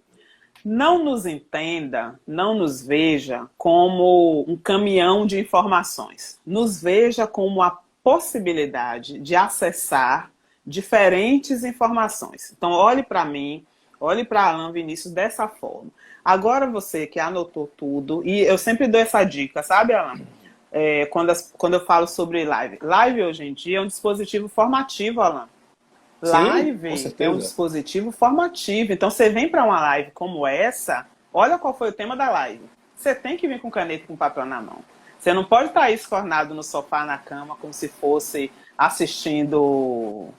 Não nos entenda, não nos veja como um caminhão de informações. Nos veja como a possibilidade de acessar diferentes informações. Então, olhe para mim, olhe para Alain Vinícius dessa forma. Agora você que anotou tudo, e eu sempre dou essa dica, sabe, Alain? Quando eu falo sobre live. Live, hoje em dia, é um dispositivo formativo, Alain. Live é um dispositivo formativo. Então, você vem para uma live como essa, olha qual foi o tema da live. Você tem que vir com caneta e com papel na mão. Você não pode estar aí escornado no sofá, na cama, como se fosse assistindo,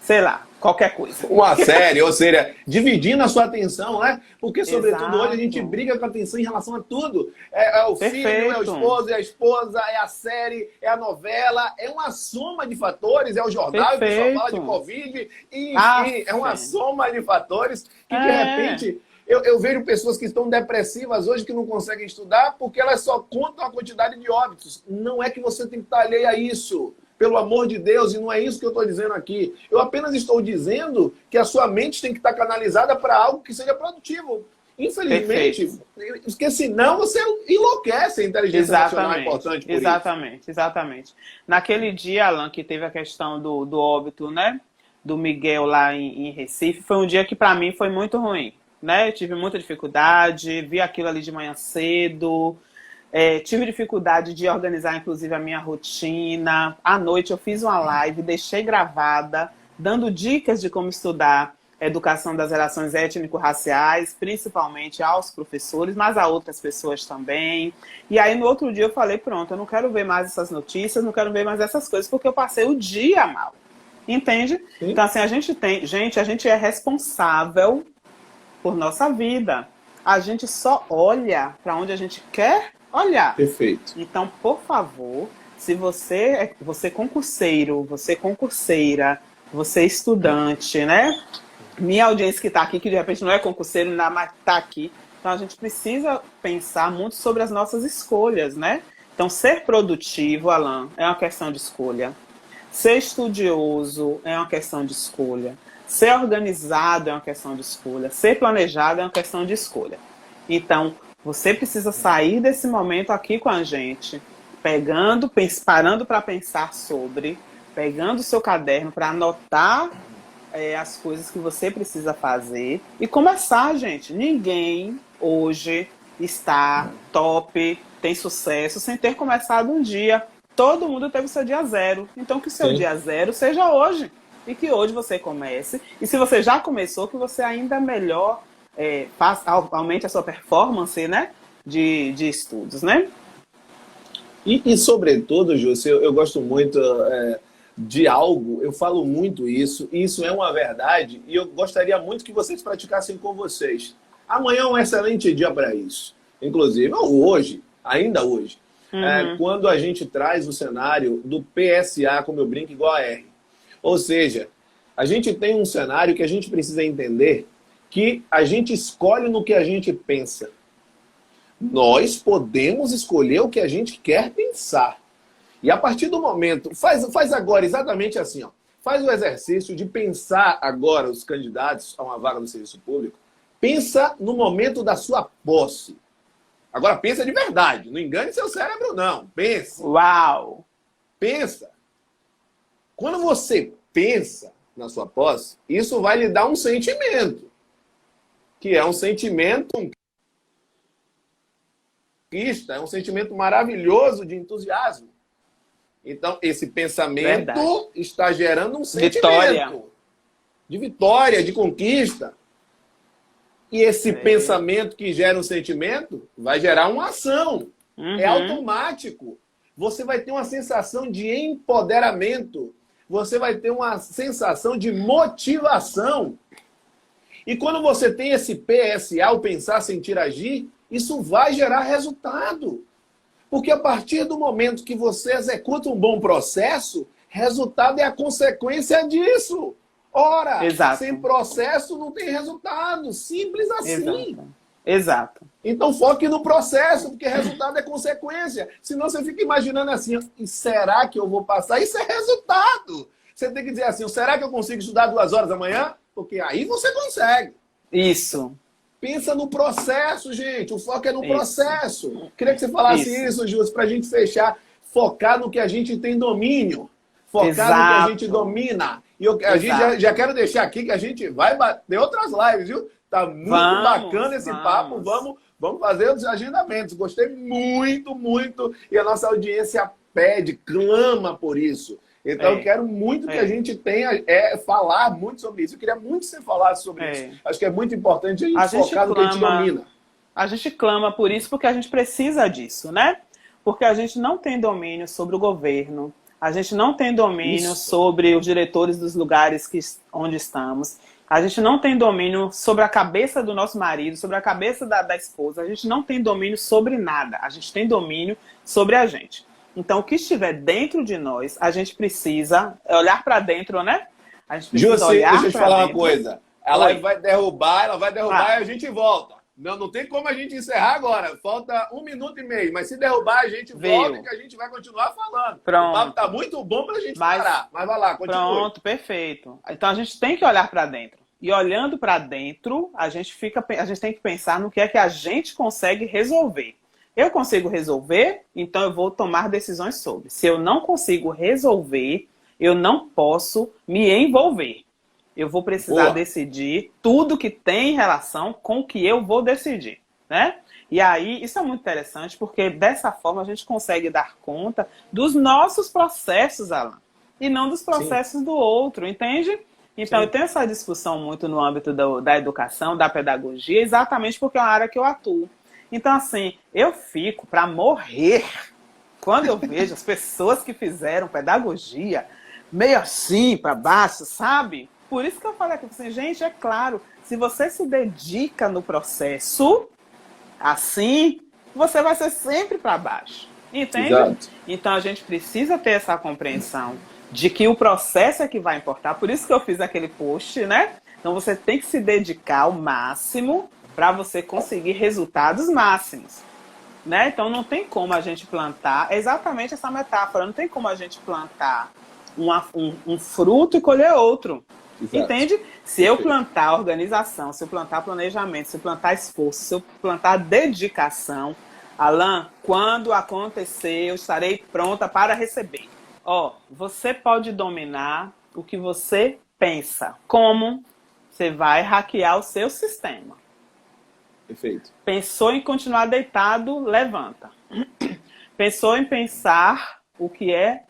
sei lá, qualquer coisa. Uma série, ou seja, dividindo a sua atenção, né? Porque, sobretudo, hoje a gente briga com a atenção em relação a tudo. É o filho, é o esposo, é a esposa, é a série, é a novela, é uma soma de fatores, é o jornal, o pessoal fala de Covid, e, enfim, é uma soma de fatores que, de repente... Eu vejo pessoas que estão depressivas hoje, que não conseguem estudar, porque elas só contam a quantidade de óbitos. Não é que você tem que estar alheio a isso. Pelo amor de Deus, e não é isso que eu estou dizendo aqui. Eu apenas estou dizendo que a sua mente tem que estar canalizada para algo que seja produtivo. Infelizmente, porque senão você enlouquece. A inteligência emocional é importante por isso. Exatamente. Naquele dia, Alain, que teve a questão do óbito, né? Do Miguel lá em Recife, foi um dia que para mim foi muito ruim. Né? Eu tive muita dificuldade, vi aquilo ali de manhã cedo, tive dificuldade de organizar, inclusive, a minha rotina. À noite eu fiz uma live, deixei gravada, dando dicas de como estudar educação das relações étnico-raciais, principalmente aos professores, mas a outras pessoas também. E aí, no outro dia, eu falei, pronto, eu não quero ver mais essas notícias, não quero ver mais essas coisas, porque eu passei o dia mal. Entende? Sim. Então, assim, a gente é responsável por nossa vida. A gente só olha para onde a gente quer olhar. Perfeito. Então, por favor, se você é concurseiro, você é concurseira, você é estudante, né? Minha audiência que está aqui, que de repente não é concurseiro, mas está aqui. Então, a gente precisa pensar muito sobre as nossas escolhas, né? Então, ser produtivo, Alain, é uma questão de escolha. Ser estudioso é uma questão de escolha. Ser organizado é uma questão de escolha. Ser planejado é uma questão de escolha. Então, você precisa sair desse momento aqui com a gente, parando para pensar sobre, pegando o seu caderno para anotar as coisas que você precisa fazer e começar, gente. Ninguém hoje está top, tem sucesso, sem ter começado um dia. Todo mundo teve seu dia zero. Então, que o seu dia zero seja hoje. E que hoje você comece. E se você já começou, que você ainda melhor aumente a sua performance, né? De estudos, né? E sobretudo, Júcio, eu gosto muito de algo, eu falo muito isso, e isso é uma verdade, e eu gostaria muito que vocês praticassem com vocês. Amanhã é um excelente dia para isso. Inclusive, hoje, ainda hoje, quando a gente traz o cenário do PSA, como eu brinco, igual a R. Ou seja, a gente tem um cenário que a gente precisa entender que a gente escolhe no que a gente pensa. Nós podemos escolher o que a gente quer pensar. E a partir do momento... Faz agora exatamente assim, ó. Faz o exercício de pensar agora os candidatos a uma vaga no serviço público. Pensa no momento da sua posse. Agora pensa de verdade. Não engane seu cérebro, não. Pensa. Uau! Pensa. Quando você pensa na sua posse, isso vai lhe dar um sentimento. Que é um sentimento... É um sentimento maravilhoso de entusiasmo. Então, esse pensamento está gerando um sentimento de vitória, de conquista. E esse pensamento que gera um sentimento vai gerar uma ação. É automático. Você vai ter uma sensação de empoderamento. Você vai ter uma sensação de motivação. E quando você tem esse PSA, o pensar, sentir, agir, isso vai gerar resultado. Porque a partir do momento que você executa um bom processo, resultado é a consequência disso. Ora, sem processo não tem resultado. Simples assim. Exato. Então foque no processo, porque resultado é consequência. Senão você fica imaginando assim, e será que eu vou passar? Isso é resultado. Você tem que dizer assim, será que eu consigo estudar 2 horas da manhã? Porque aí você consegue. Isso. Pensa no processo, gente. O foco é no processo. Queria que você falasse isso, Júlio, para a gente fechar. Focar no que a gente tem domínio. Focar no que a gente domina. E a gente já quero deixar aqui que a gente vai bater outras lives, viu? Tá muito bacana esse papo. Vamos fazer os agendamentos. Gostei muito, muito. E a nossa audiência pede, clama por isso. Então, eu quero muito que a gente tenha, falar muito sobre isso. Eu queria muito que você falasse sobre isso. Acho que é muito importante a gente focar no que a gente domina. A gente clama por isso porque a gente precisa disso, né? Porque a gente não tem domínio sobre o governo, a gente não tem domínio sobre os diretores dos lugares onde estamos, a gente não tem domínio sobre a cabeça do nosso marido, sobre a cabeça da esposa, a gente não tem domínio sobre nada, a gente tem domínio sobre a gente. Então, o que estiver dentro de nós, a gente precisa olhar para dentro, né? A gente precisa olhar deixa eu te falar dentro. uma coisa. Ela vai derrubar e a gente volta. Não tem como a gente encerrar agora. Falta 1 minuto e meio. Mas se derrubar, a gente volta e que a gente vai continuar falando. Pronto. O papo tá muito bom pra gente parar. Mas vai lá, continua. Pronto, perfeito. Então, a gente tem que olhar para dentro. E olhando para dentro, a gente tem que pensar no que é que a gente consegue resolver. Eu consigo resolver, então eu vou tomar decisões sobre. Se eu não consigo resolver, eu não posso me envolver. Eu vou precisar decidir tudo que tem relação com o que eu vou decidir, né? E aí, isso é muito interessante, porque dessa forma a gente consegue dar conta dos nossos processos, Alan, e não dos processos do outro, entende? Então, eu tenho essa discussão muito no âmbito da educação, da pedagogia, exatamente porque é uma área que eu atuo. Então, assim, eu fico para morrer quando eu vejo as pessoas que fizeram pedagogia meio assim, para baixo, sabe? Por isso que eu falei aqui assim, gente, é claro, se você se dedica no processo, assim, você vai ser sempre para baixo. Entende? Exato. Então, a gente precisa ter essa compreensão de que o processo é que vai importar. Por isso que eu fiz aquele post, né? Então, você tem que se dedicar ao máximo para você conseguir resultados máximos, né? Então não tem como a gente plantar, é exatamente essa metáfora, não tem como a gente plantar um fruto e colher outro. Exato. Entende? Se eu plantar organização, se eu plantar planejamento, se eu plantar esforço, se eu plantar dedicação, Alan, quando acontecer, eu estarei pronta para receber. Ó, você pode dominar o que você pensa. Como? Você vai hackear o seu sistema. Perfeito. Pensou em continuar deitado, levanta. Pensou em pensar o que é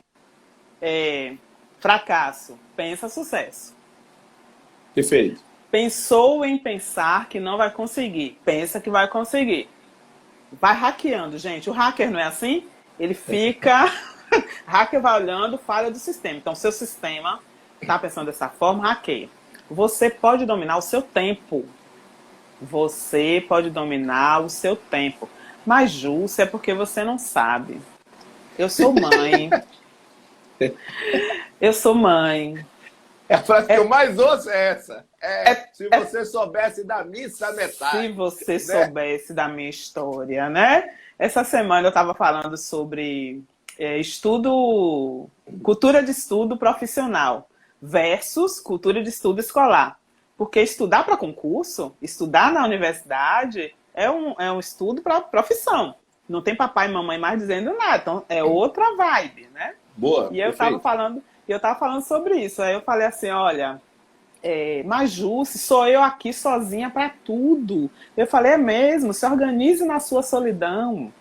fracasso, pensa sucesso. Perfeito. Pensou em pensar que não vai conseguir, pensa que vai conseguir. Vai hackeando, gente. O hacker não é assim? Ele fica... hacker vai olhando, falha do sistema. Então, seu sistema está pensando dessa forma, hackeia. Você pode dominar o seu tempo. Você pode dominar o seu tempo. Mas, Ju, é porque você não sabe. Eu sou mãe. Eu sou mãe. A frase que eu mais ouço é essa. Se você soubesse da missa metade. Se você soubesse da minha história, né? Essa semana eu estava falando sobre cultura de estudo profissional versus cultura de estudo escolar. Porque estudar para concurso, estudar na universidade, é um estudo para profissão. Não tem papai e mamãe mais dizendo nada. Então, é outra vibe, né? Boa, e eu estava falando sobre isso. Aí eu falei assim, olha, Maju, se sou eu aqui sozinha para tudo. Eu falei, é mesmo, se organize na sua solidão,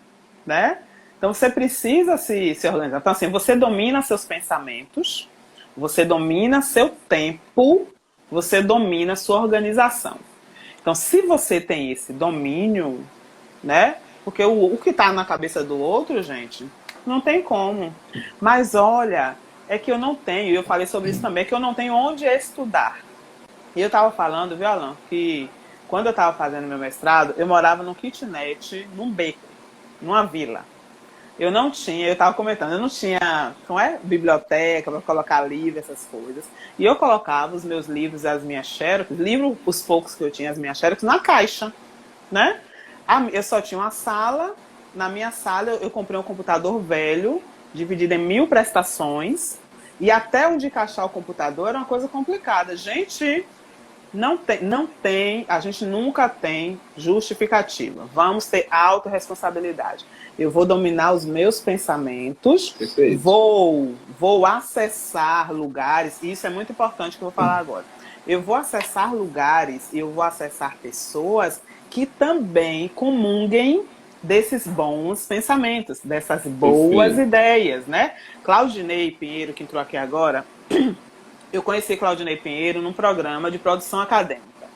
né? Então você precisa se organizar. Então assim, você domina seus pensamentos, você domina seu tempo, você domina sua organização. Então se você tem esse domínio, né? Porque o que está na cabeça do outro, gente, não tem como. Mas olha, é que eu não tenho, e eu falei sobre isso também, que eu não tenho onde estudar. E eu estava falando, viu, Alan, que quando eu estava fazendo meu mestrado, eu morava num kitnet, num beco, numa vila. Eu estava comentando, eu não tinha, biblioteca para colocar livro, essas coisas. E eu colocava os meus livros, as minhas xerox, os poucos que eu tinha, as minhas xerox, na caixa, né? Eu só tinha uma sala, na minha sala eu comprei um computador velho, dividido em 1000 prestações, e até onde encaixar o computador era uma coisa complicada. Gente, a gente nunca tem justificativa. Vamos ter autorresponsabilidade. Eu vou dominar os meus pensamentos, vou acessar lugares, e isso é muito importante que eu vou falar agora. Eu vou acessar lugares e eu vou acessar pessoas que também comunguem desses bons pensamentos, dessas boas ideias, né? Claudinei Pinheiro, que entrou aqui agora, eu conheci Claudinei Pinheiro num programa de produção acadêmica.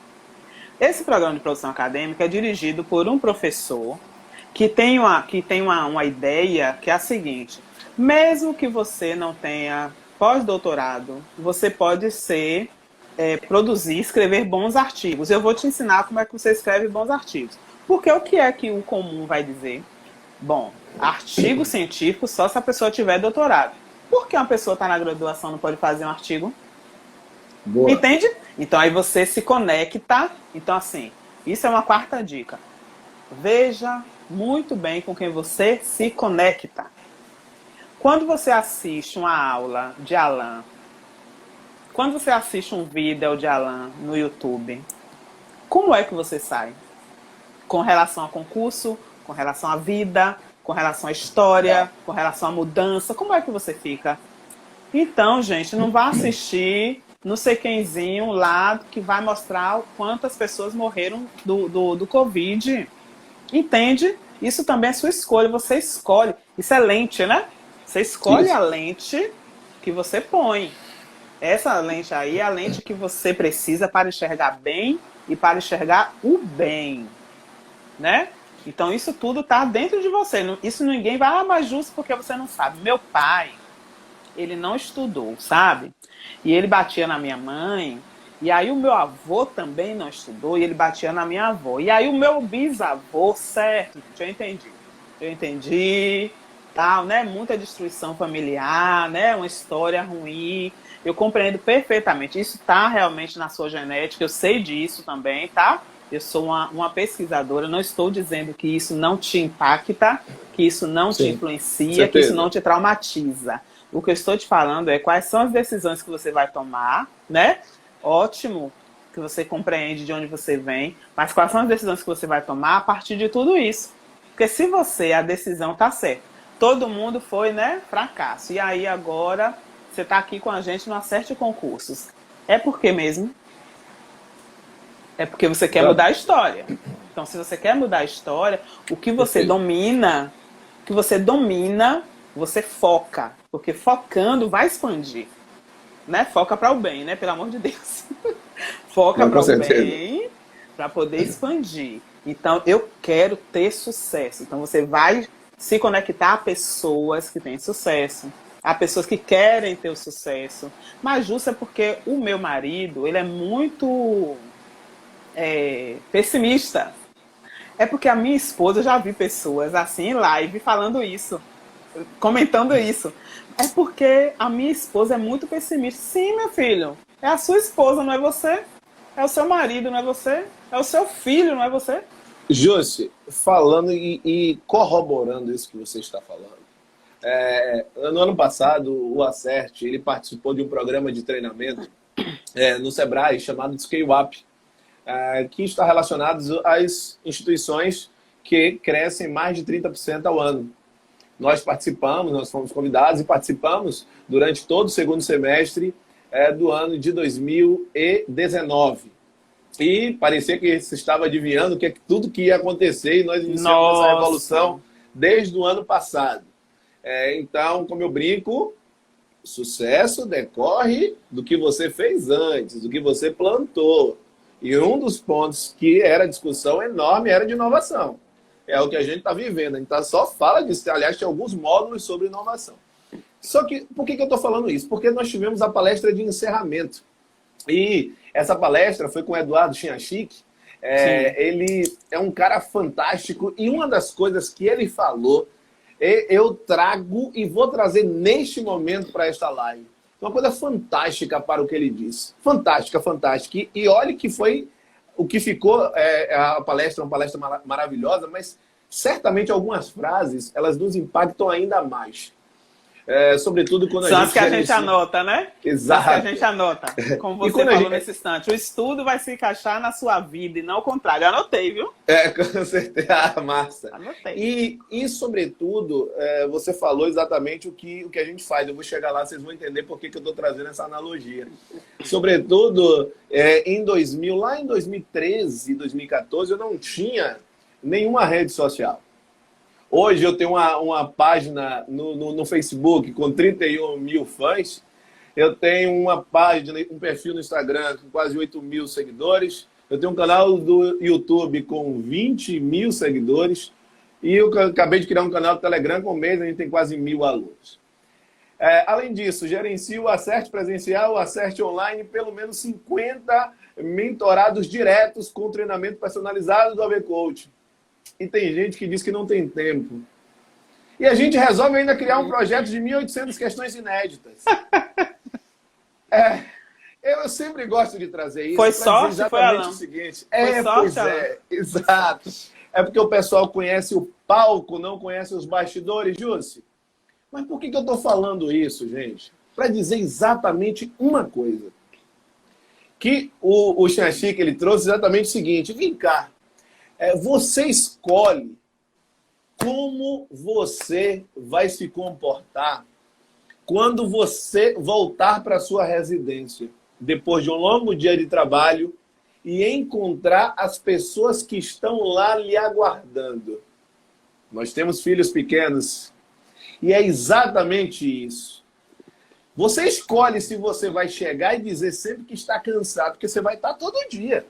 Esse programa de produção acadêmica é dirigido por um professor que tem uma ideia que é a seguinte: mesmo que você não tenha pós-doutorado, você pode produzir, escrever bons artigos. Eu vou te ensinar como é que você escreve bons artigos. Porque o que é que o comum vai dizer? Bom, artigo científico só se a pessoa tiver doutorado. Por que uma pessoa está na graduação e não pode fazer um artigo? Boa. Entende? Então aí você se conecta. Então assim, isso é uma quarta dica. Veja muito bem com quem você se conecta. Quando você assiste uma aula de Alan, quando você assiste um vídeo de Alan no YouTube, como é que você sai? Com relação a concurso, com relação à vida, com relação à história, com relação à mudança, como é que você fica? Então, gente, não vá assistir não sei quemzinho lá que vai mostrar quantas pessoas morreram do Covid. Entende? Isso também é sua escolha, você escolhe. Isso é lente, né? Você escolhe a lente que você põe. Essa lente aí é a lente que você precisa para enxergar bem e para enxergar o bem. Né? Então isso tudo está dentro de você. Isso ninguém vai, mas justo porque você não sabe. Meu pai, ele não estudou, sabe? E ele batia na minha mãe. E aí o meu avô também não estudou e ele batia na minha avó. E aí o meu bisavô, certo? Eu entendi, tal, né? Muita destruição familiar, né? Uma história ruim. Eu compreendo perfeitamente. Isso está realmente na sua genética. Eu sei disso também, tá? Eu sou uma pesquisadora, não estou dizendo que isso não te impacta, que isso não te influencia, que isso não te traumatiza. O que eu estou te falando é quais são as decisões que você vai tomar, né? ótimo que você compreende de onde você vem, mas quais são as decisões que você vai tomar a partir de tudo isso. Porque se a decisão tá certa, todo mundo foi, né, fracasso. E aí agora você está aqui com a gente no Acerte Concursos. É por quê mesmo? É porque você quer mudar a história. Então, se você quer mudar a história, o que você domina, você foca. Porque focando vai expandir. Né? Foca para o bem, né? Pelo amor de Deus. Foca para o bem, para poder expandir. Então, eu quero ter sucesso. Então, você vai se conectar a pessoas que têm sucesso, a pessoas que querem ter o sucesso. Mas justo é porque o meu marido, ele é muito pessimista. É porque a minha esposa, eu já vi pessoas assim em live falando isso, comentando isso. É porque a minha esposa é muito pessimista. Sim, meu filho, é a sua esposa, não é você? É o seu marido, não é você? É o seu filho, não é você? Jússi, falando e corroborando isso que você está falando, no ano passado, o Acerte, ele participou de um programa de treinamento no Sebrae chamado Scale Up, que está relacionado às instituições que crescem mais de 30% ao ano. Nós participamos, nós fomos convidados e participamos durante todo o segundo semestre do ano de 2019. E parecia que você estava adivinhando tudo que ia acontecer e nós iniciamos essa revolução desde o ano passado. Então, como eu brinco, sucesso decorre do que você fez antes, do que você plantou. E um dos pontos que era discussão enorme era de inovação. É o que a gente está vivendo. A gente só fala disso. Aliás, tem alguns módulos sobre inovação. Só que, por que eu estou falando isso? Porque nós tivemos a palestra de encerramento. E essa palestra foi com o Eduardo Chinachik. Ele é um cara fantástico. E uma das coisas que ele falou, eu trago e vou trazer neste momento para esta live. Uma coisa fantástica para o que ele disse. Fantástica, fantástica. E olhe que foi o que ficou a palestra, uma palestra maravilhosa, mas certamente algumas frases, elas nos impactam ainda mais. Sobretudo quando São as que a gente anota, né? Exato. São as que a gente anota. Como você falou nesse instante. O estudo vai se encaixar na sua vida e não o contrário. Eu anotei, viu? Com certeza. Massa. Anotei. E sobretudo, você falou exatamente o que a gente faz. Eu vou chegar lá, vocês vão entender por que eu estou trazendo essa analogia. Sobretudo, lá em 2013, 2014, eu não tinha nenhuma rede social. Hoje eu tenho uma página no Facebook com 31 mil fãs. Eu tenho uma página, um perfil no Instagram com quase 8 mil seguidores. Eu tenho um canal do YouTube com 20 mil seguidores. E eu acabei de criar um canal do Telegram com um mês, a gente tem quase 1.000 alunos. Além disso, gerencio o Acerte presencial, o Acerte online, pelo menos 50 mentorados diretos com treinamento personalizado do AV Coach. E tem gente que diz que não tem tempo. E a gente resolve ainda criar um projeto de 1.800 questões inéditas. Eu sempre gosto de trazer isso. Foi sorte, exatamente o seguinte. Foi sorte, exato. É porque o pessoal conhece o palco, não conhece os bastidores, Jússi. Mas por que eu estou falando isso, gente? Para dizer exatamente uma coisa. Que o Chinachik, ele trouxe exatamente o seguinte. Vem cá. Você escolhe como você vai se comportar quando você voltar para a sua residência, depois de um longo dia de trabalho, e encontrar as pessoas que estão lá lhe aguardando. Nós temos filhos pequenos, e é exatamente isso. Você escolhe se você vai chegar e dizer sempre que está cansado, porque você vai estar todo dia.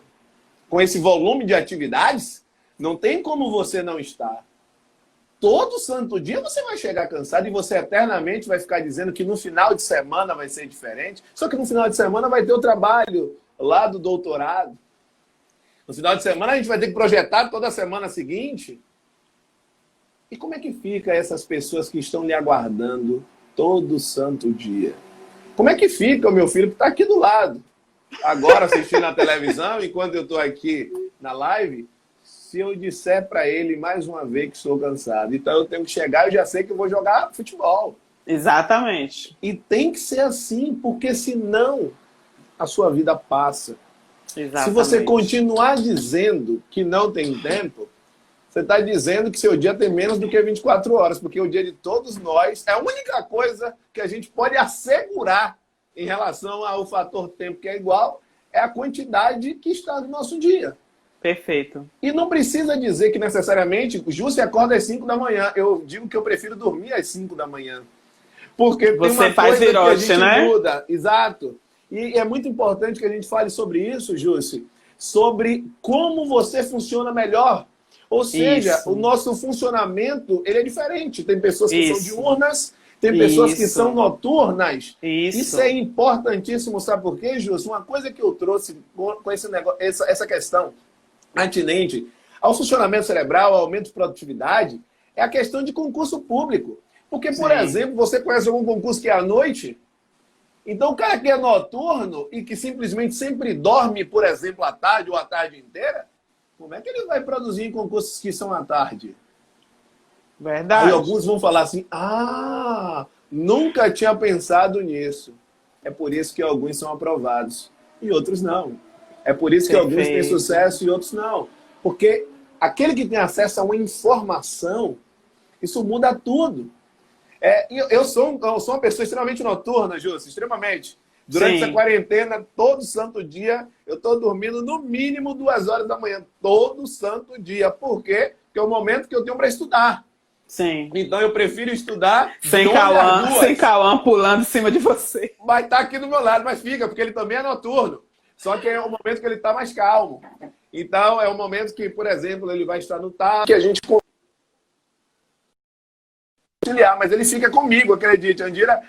Com esse volume de atividades, não tem como você não estar. Todo santo dia você vai chegar cansado e você eternamente vai ficar dizendo que no final de semana vai ser diferente. Só que no final de semana vai ter o trabalho lá do doutorado. No final de semana a gente vai ter que projetar toda a semana seguinte. E como é que fica essas pessoas que estão lhe aguardando todo santo dia? Como é que fica o meu filho que está aqui do lado? Agora assistindo a televisão, enquanto eu estou aqui na live, se eu disser para ele mais uma vez que estou cansado, então eu tenho que chegar, eu já sei que eu vou jogar futebol. Exatamente. E tem que ser assim, porque senão a sua vida passa. Exatamente. Se você continuar dizendo que não tem tempo, você está dizendo que seu dia tem menos do que 24 horas, porque o dia de todos nós é a única coisa que a gente pode assegurar em relação ao fator tempo, que é igual, é a quantidade que está no nosso dia. Perfeito. E não precisa dizer que necessariamente, Ju, você acorda às 5 da manhã. Eu digo que eu prefiro dormir às 5 da manhã. Porque tem uma coisa que a gente muda. Exato. E é muito importante que a gente fale sobre isso, Jússi, sobre como você funciona melhor. Ou seja, o nosso funcionamento ele é diferente. Tem pessoas que são diurnas, tem pessoas que são noturnas. Isso é importantíssimo, sabe por quê, Jússi? Uma coisa que eu trouxe com esse negócio, essa questão atinente ao funcionamento cerebral, ao aumento de produtividade, é a questão de concurso público. Porque, por exemplo, você conhece algum concurso que é à noite? Então, o cara que é noturno e que simplesmente sempre dorme, por exemplo, à tarde ou a tarde inteira, como é que ele vai produzir em concursos que são à tarde? Verdade. Aí alguns vão falar assim, nunca tinha pensado nisso. É por isso que alguns são aprovados e outros não. É por isso que alguns têm sucesso e outros não. Porque aquele que tem acesso a uma informação, isso muda tudo. Eu sou uma pessoa extremamente noturna, Júlio, extremamente. Durante essa quarentena, todo santo dia, eu estou dormindo no mínimo 2 horas da manhã. Todo santo dia. Por quê? Porque é o momento que eu tenho para estudar. Sim. Então eu prefiro estudar sem Cauã pulando em cima de você. Vai estar aqui do meu lado, mas fica, porque ele também é noturno. Só que é o momento que ele está mais calmo. Então, é o momento que, por exemplo, ele vai estar no TAP, que a gente conciliar, mas ele fica comigo, acredite. A Andira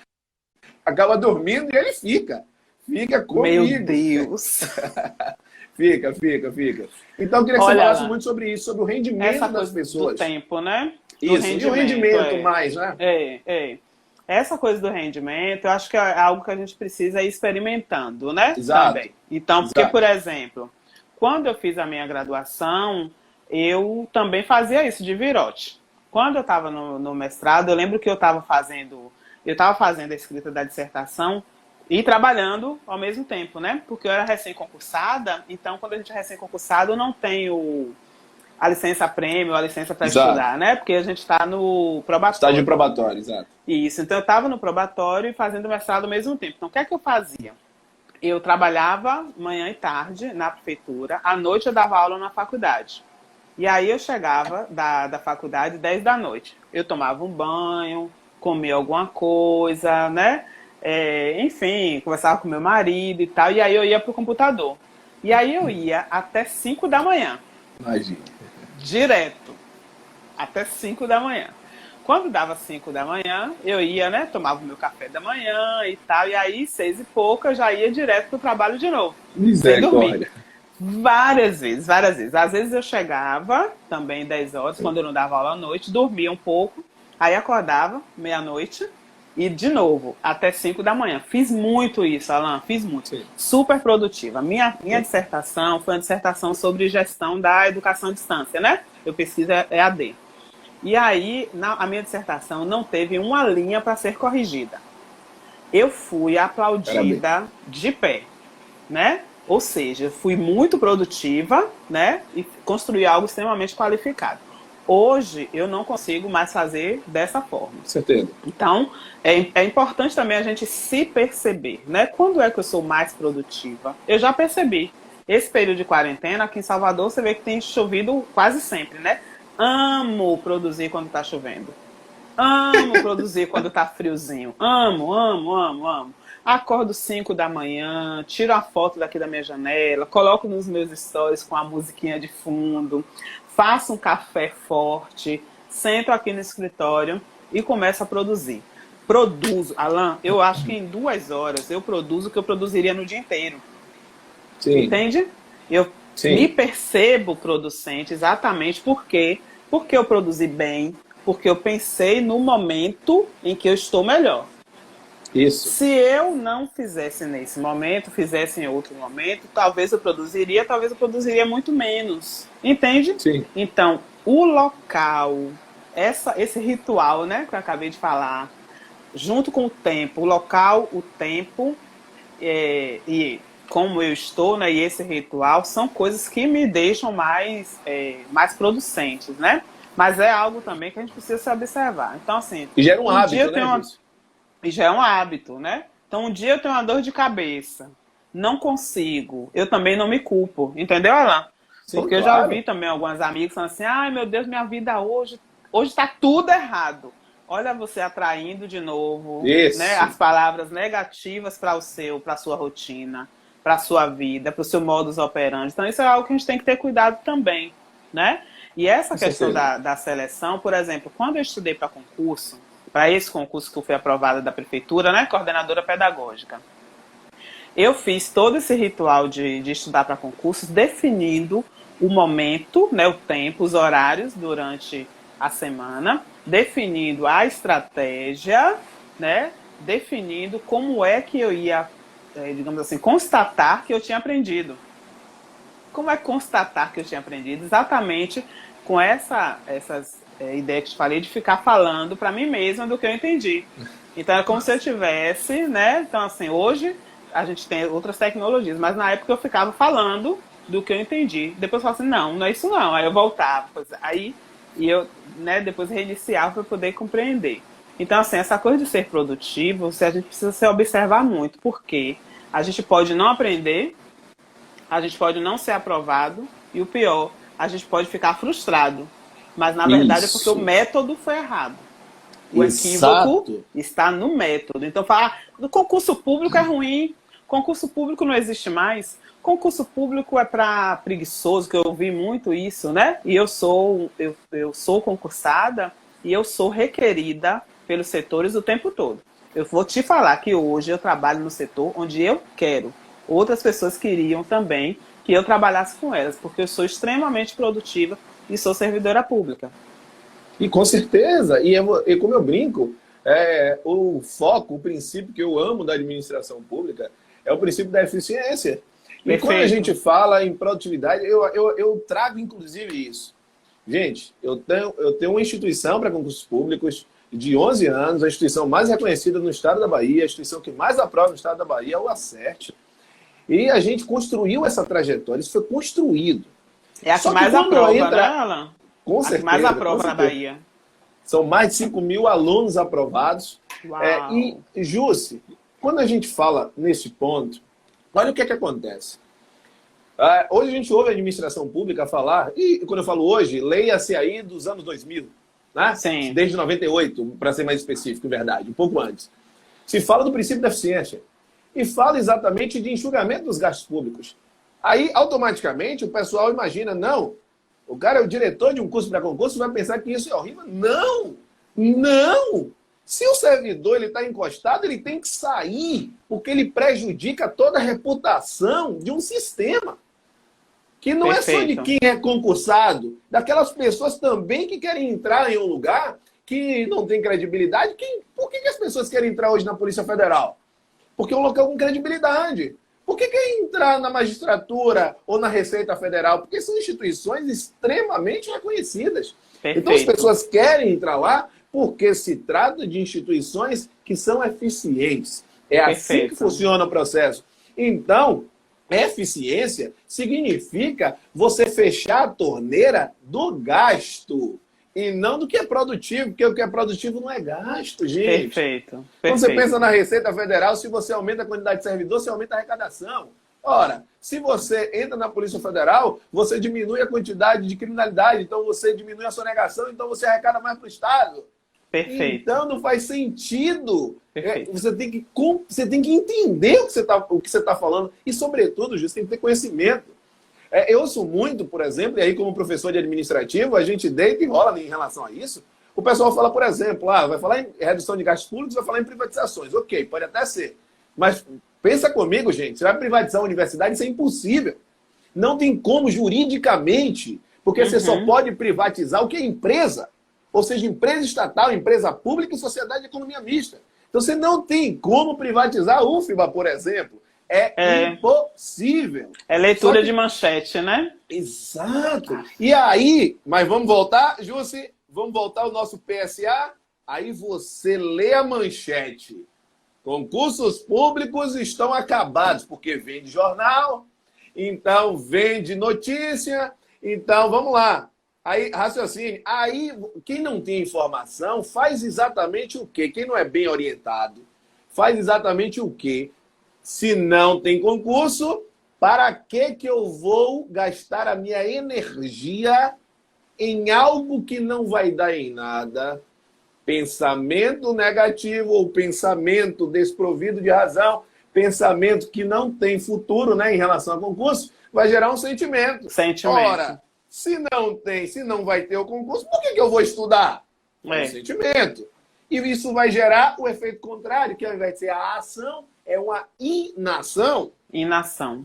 acaba dormindo e ele fica. Fica comigo. Meu Deus. Fica. Então, eu queria que você falasse muito sobre isso, sobre o rendimento das pessoas. Do tempo, né? Isso, e o rendimento mais, né? Essa coisa do rendimento, eu acho que é algo que a gente precisa ir experimentando, né? Exato. Também. Então, porque, por exemplo, quando eu fiz a minha graduação, eu também fazia isso de virote. Quando eu estava no mestrado, eu lembro que eu estava fazendo a escrita da dissertação e trabalhando ao mesmo tempo, né? Porque eu era recém-concursada, então quando a gente é recém-concursado, eu não tenho a licença prêmio, a licença para estudar, né? Porque a gente está no probatório. Estágio probatório, exato. Isso, então eu estava no probatório e fazendo mestrado ao mesmo tempo. Então o que é que eu fazia? Eu trabalhava manhã e tarde na prefeitura, à noite eu dava aula na faculdade. E aí eu chegava da faculdade 10 da noite. Eu tomava um banho, comia alguma coisa, né? Enfim, conversava com meu marido e tal, e aí eu ia pro computador. E aí eu ia até 5 da manhã. Imagina. Direto. Até 5 da manhã. Quando dava 5 da manhã, eu ia, né? Tomava o meu café da manhã e tal. E aí, 6 e pouca, eu já ia direto pro trabalho de novo. Sem dormir. Várias vezes. Às vezes eu chegava, também 10 horas, quando eu não dava aula à noite, dormia um pouco. Aí acordava, meia-noite. E, de novo, até 5 da manhã. Fiz muito isso, Alan. Fiz muito. Sim. Super produtiva. Minha dissertação foi uma dissertação sobre gestão da educação à distância, né? Eu pesquiso EAD. E aí, a minha dissertação não teve uma linha para ser corrigida. Eu fui aplaudida de pé, né? Ou seja, fui muito produtiva, né? E construí algo extremamente qualificado. Hoje, eu não consigo mais fazer dessa forma. Certeza. Então, é importante também a gente se perceber, né? Quando é que eu sou mais produtiva? Eu já percebi. Esse período de quarentena, aqui em Salvador, você vê que tem chovido quase sempre, né? Amo produzir quando tá chovendo. Amo produzir quando tá friozinho. Amo. Acordo 5 da manhã, tiro a foto daqui da minha janela, coloco nos meus stories com a musiquinha de fundo, faço um café forte, sento aqui no escritório e começo a produzir. Produzo, Alan, eu acho que em 2 horas eu produzo o que eu produziria no dia inteiro. Sim. Entende? Eu me percebo producente exatamente porque eu produzi bem, porque eu pensei no momento em que eu estou melhor. Isso. Se eu não fizesse nesse momento, fizesse em outro momento, talvez eu produziria muito menos. Entende? Sim. Então, o local, esse ritual, né, que eu acabei de falar, junto com o tempo, o local, o tempo e como eu estou, né, e esse ritual são coisas que me deixam mais producentes, né? Mas é algo também que a gente precisa se observar. Então, assim, E gera um um dia hábito, eu né, tenho Júcio? e já é um hábito, né? Então, um dia eu tenho uma dor de cabeça, não consigo, eu também não me culpo, entendeu, Alan? Sim, Porque eu já claro. ouvi também alguns amigos falando assim, ai meu Deus, minha vida hoje está tudo errado. Olha você atraindo de novo, né, Isso. as palavras negativas para a sua rotina, para a sua vida, para o seu modus operandi. Então isso é algo que a gente tem que ter cuidado também, né? E essa Com questão certeza. da seleção, por exemplo, quando eu estudei para esse concurso que eu fui aprovada da prefeitura, né, coordenadora pedagógica, eu fiz todo esse ritual de estudar para concursos, definindo o momento, né, o tempo, os horários durante a semana, definindo a estratégia, né, definindo como é que eu ia, digamos assim, constatar que eu tinha aprendido. Como é constatar que eu tinha aprendido? Exatamente com essas ideias que eu te falei, de ficar falando para mim mesma do que eu entendi. Então é como se eu tivesse, né? Então, assim, hoje a gente tem outras tecnologias, mas na época eu ficava falando do que eu entendi. Depois eu falava assim, não é isso não. Aí eu voltava. Aí e eu, né, depois reiniciava para poder compreender. Então, assim, essa coisa de ser produtivo, a gente precisa se observar muito, porque a gente pode não aprender, a gente pode não ser aprovado e o pior, a gente pode ficar frustrado. Mas na verdade é porque o Isso. método foi errado. O equívoco Exato. está no método. Então, falar do concurso público é ruim, concurso público não existe mais, concurso público é para preguiçoso, que eu ouvi muito isso, né? E eu sou concursada e eu sou requerida pelos setores o tempo todo. Eu vou te falar que hoje eu trabalho no setor onde eu quero. Outras pessoas queriam também que eu trabalhasse com elas, porque eu sou extremamente produtiva e sou servidora pública. E com certeza, e como eu brinco, o foco, o princípio que eu amo da administração pública é o princípio da eficiência. E quando a Perfeito. gente fala em produtividade, eu trago inclusive isso. Gente, eu tenho uma instituição para concursos públicos de 11 anos, a instituição mais reconhecida no estado da Bahia, a instituição que mais aprova no estado da Bahia é o Acerte. E a gente construiu essa trajetória, isso foi construído. É a que Só que mais quando aprova, né, entra, Alan? com A que mais certeza, com aprova na certeza. Bahia. São mais de 5.000 alunos aprovados. E, Uau! Jússi, quando a gente fala nesse ponto, olha o que acontece. Hoje a gente ouve a administração pública falar, e quando eu falo hoje, leia-se aí dos anos 2000, né? Sim, Desde 98, para ser mais específico, em verdade, um pouco antes. Se fala do princípio da eficiência e fala exatamente de enxugamento dos gastos públicos. Aí, automaticamente, o pessoal imagina, não, o cara é o diretor de um curso para concurso, vai pensar que isso é horrível. Não! Não! Se o servidor está encostado, ele tem que sair, porque ele prejudica toda a reputação de um sistema. Que não é só de perfeito. quem é concursado, daquelas pessoas também que querem entrar em um lugar que não tem credibilidade. Por que as pessoas querem entrar hoje na Polícia Federal? Porque é um local com credibilidade. Por que quer entrar na magistratura ou na Receita Federal? Porque são instituições extremamente reconhecidas. Então as Perfeito. pessoas querem entrar lá porque se trata de instituições que são eficientes. É assim que Perfeito. funciona o processo. Então, eficiência significa você fechar a torneira do gasto e não do que é produtivo, porque o que é produtivo não é gasto, gente. Perfeito. Quando você Perfeito. pensa na Receita Federal, se você aumenta a quantidade de servidor, você aumenta a arrecadação. Ora, se você entra na Polícia Federal, você diminui a quantidade de criminalidade, então você diminui a sonegação, então você arrecada mais para o Estado. Perfeito. Então não faz sentido. Perfeito. Você tem que entender o que você tá falando e, sobretudo, você tem que ter conhecimento. Eu ouço muito, por exemplo, e aí como professor de administrativo, a gente deita e rola em relação a isso. O pessoal fala, por exemplo, vai falar em redução de gastos públicos, vai falar em privatizações. Ok, pode até ser. Mas pensa comigo, gente, você vai privatizar a universidade, isso é impossível. Não tem como juridicamente, porque você só pode privatizar o que é empresa. Ou seja, empresa estatal, empresa pública e sociedade de economia mista. Então você não tem como privatizar a UFBA, por exemplo. É impossível. É leitura de manchete, né? Exato. E aí, mas vamos voltar, Jussi, vamos voltar ao nosso PSA. Aí você lê a manchete. Concursos públicos estão acabados, porque vende jornal, então vende notícia, então vamos lá. Aí, raciocínio. Aí, quem não tem informação faz exatamente o quê? Quem não é bem orientado faz exatamente o quê? Se não tem concurso, para que eu vou gastar a minha energia em algo que não vai dar em nada? Pensamento negativo ou pensamento desprovido de razão, pensamento que não tem futuro, né, em relação a concurso, vai gerar um sentimento. Ora, se não vai ter o concurso, por que eu vou estudar? É um sentimento. E isso vai gerar o efeito contrário, que ao invés de ser a ação, é uma inação. Inação.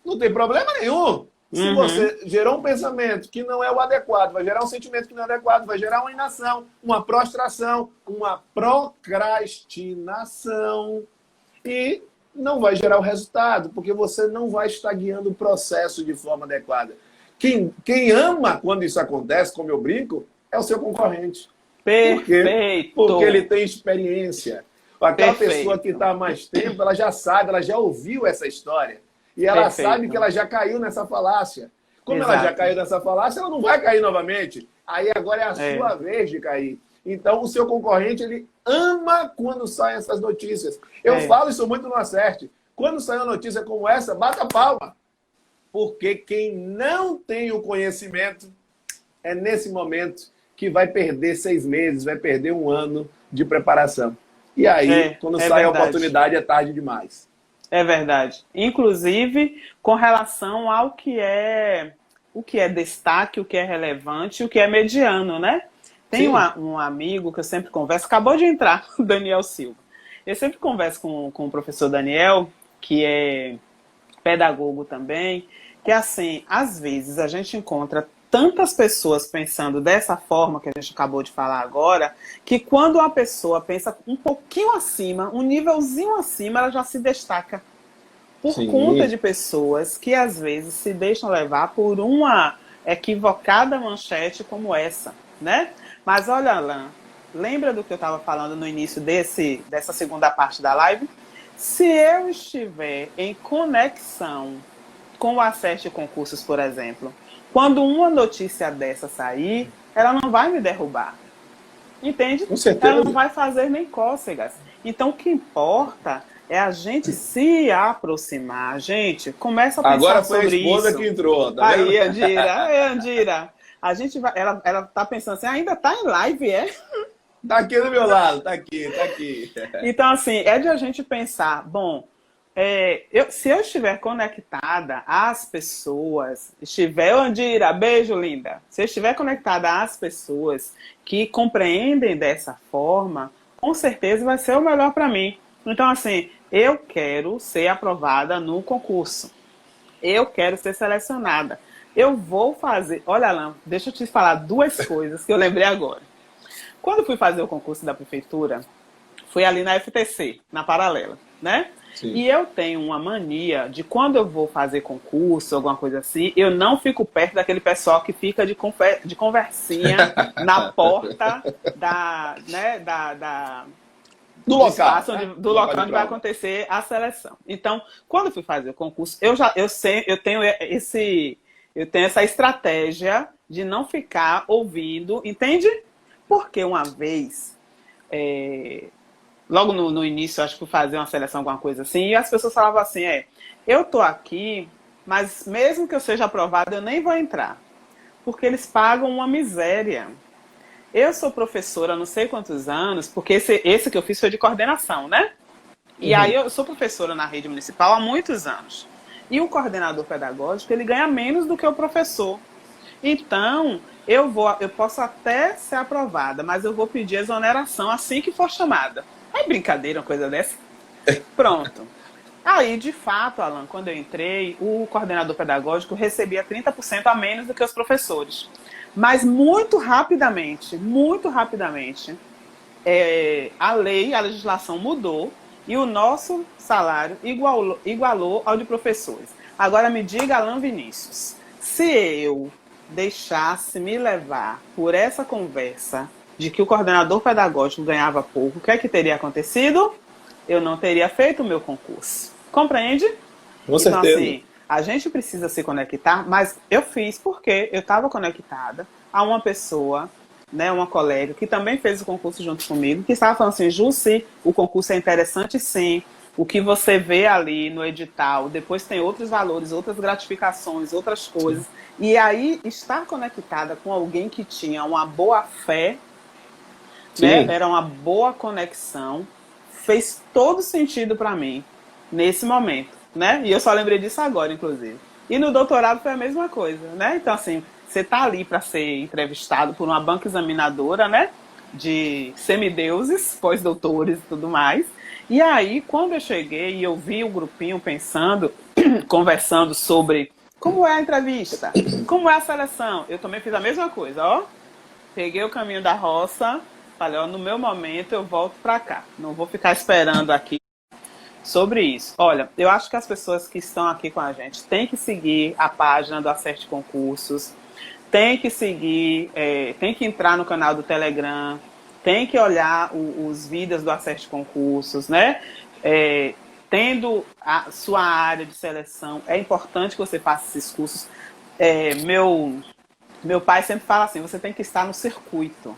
Não tem problema nenhum. Se você gerou um pensamento que não é o adequado, vai gerar um sentimento que não é adequado, vai gerar uma inação, uma prostração, uma procrastinação. E não vai gerar o resultado, porque você não vai estar guiando o processo de forma adequada. Quem ama quando isso acontece, como eu brinco, é o seu concorrente. Perfeito. Porque ele tem experiência. Aquela pessoa que está há mais tempo, ela já sabe, ela já ouviu essa história. E ela sabe que ela já caiu nessa falácia. Como ela já caiu nessa falácia, ela não vai cair novamente. Aí agora é a sua vez de cair. Então, o seu concorrente, ele ama quando saem essas notícias. Eu falo isso muito no Acerte. Quando sai uma notícia como essa, bata a palma. Porque quem não tem o conhecimento é nesse momento que vai perder 6 meses, vai perder 1 ano de preparação. E aí, quando sai a oportunidade, é tarde demais. É verdade. Inclusive, com relação ao que é destaque, o que é relevante e o que é mediano, né? Tem um amigo que eu sempre converso, acabou de entrar, o Daniel Silva. Eu sempre converso com o professor Daniel, que é pedagogo também, que assim, às vezes a gente encontra tantas pessoas pensando dessa forma que a gente acabou de falar agora, que quando uma pessoa pensa um pouquinho acima, um nívelzinho acima, ela já se destaca. Por conta de pessoas que às vezes se deixam levar por uma equivocada manchete como essa, né? Mas olha, Alan, lembra do que eu estava falando no início dessa segunda parte da live? Se eu estiver em conexão com o Acerte Concursos, por exemplo, quando uma notícia dessa sair, ela não vai me derrubar. Entende? Com certeza. Ela não vai fazer nem cócegas. Então, o que importa é a gente se aproximar. Gente, começa a pensar agora sobre isso. Agora foi a esposa que entrou. Tá aí, vendo? Andira. A gente vai, ela tá pensando assim, ainda tá em live, é? Tá aqui do meu lado, tá aqui. Então, assim, é de a gente pensar, bom, se eu estiver conectada às pessoas, Andira, beijo, linda. Se eu estiver conectada às pessoas que compreendem dessa forma, com certeza vai ser o melhor para mim. Então, assim, eu quero ser aprovada no concurso. Eu quero ser selecionada. Eu vou fazer... Olha, Alan, deixa eu te falar 2 coisas que eu lembrei agora. Quando eu fui fazer o concurso da prefeitura, fui ali na FTC, na Paralela, né? Sim. E eu tenho uma mania de quando eu vou fazer concurso, alguma coisa assim, eu não fico perto daquele pessoal que fica de conversinha na porta do local onde vai acontecer a seleção. Então, quando eu fui fazer o concurso, eu tenho essa estratégia de não ficar ouvindo, entende? Porque uma vez, logo no início, acho que fui fazer uma seleção, alguma coisa assim, e as pessoas falavam assim, eu tô aqui, mas mesmo que eu seja aprovada, eu nem vou entrar. Porque eles pagam uma miséria. Eu sou professora há não sei quantos anos, porque esse que eu fiz foi de coordenação, né? E aí eu sou professora na rede municipal há muitos anos. E o coordenador pedagógico, ele ganha menos do que o professor. Então, eu posso até ser aprovada, mas eu vou pedir exoneração assim que for chamada. É brincadeira uma coisa dessa? Pronto. Aí, de fato, Alan, quando eu entrei, o coordenador pedagógico recebia 30% a menos do que os professores. Mas muito rapidamente, a legislação mudou e o nosso salário igualou ao de professores. Agora me diga, Alan Vinícius, se eu deixasse me levar por essa conversa de que o coordenador pedagógico ganhava pouco, o que é que teria acontecido? eu não teria feito o meu concurso. Compreende? Com Então, certeza. assim, a gente precisa se conectar, mas eu fiz porque eu estava conectada a uma pessoa, né, uma colega, que também fez o concurso junto comigo, que estava falando assim, Jussi, o concurso é interessante sim, o que você vê ali no edital, depois tem outros valores, outras gratificações, outras coisas. E aí, estar conectada com alguém que tinha uma boa fé, né, Sim. era uma boa conexão, fez todo sentido para mim nesse momento, né? E eu só lembrei disso agora, inclusive. E no doutorado foi a mesma coisa, né? Então, assim, você tá ali para ser entrevistado por uma banca examinadora, né? De semideuses, pós-doutores e tudo mais. E aí, quando eu cheguei e eu vi o grupinho pensando, conversando sobre como é a entrevista, como é a seleção, eu também fiz a mesma coisa, ó. Peguei o caminho da roça, falei, ó, no meu momento eu volto para cá. Não vou ficar esperando aqui sobre isso. Olha, eu acho que as pessoas que estão aqui com a gente têm que seguir a página do Acerte Concursos, tem que seguir, tem que entrar no canal do Telegram, tem que olhar os vídeos do Acerte Concursos, né? Tendo a sua área de seleção, é importante que você faça esses cursos. Meu pai sempre fala assim, você tem que estar no circuito.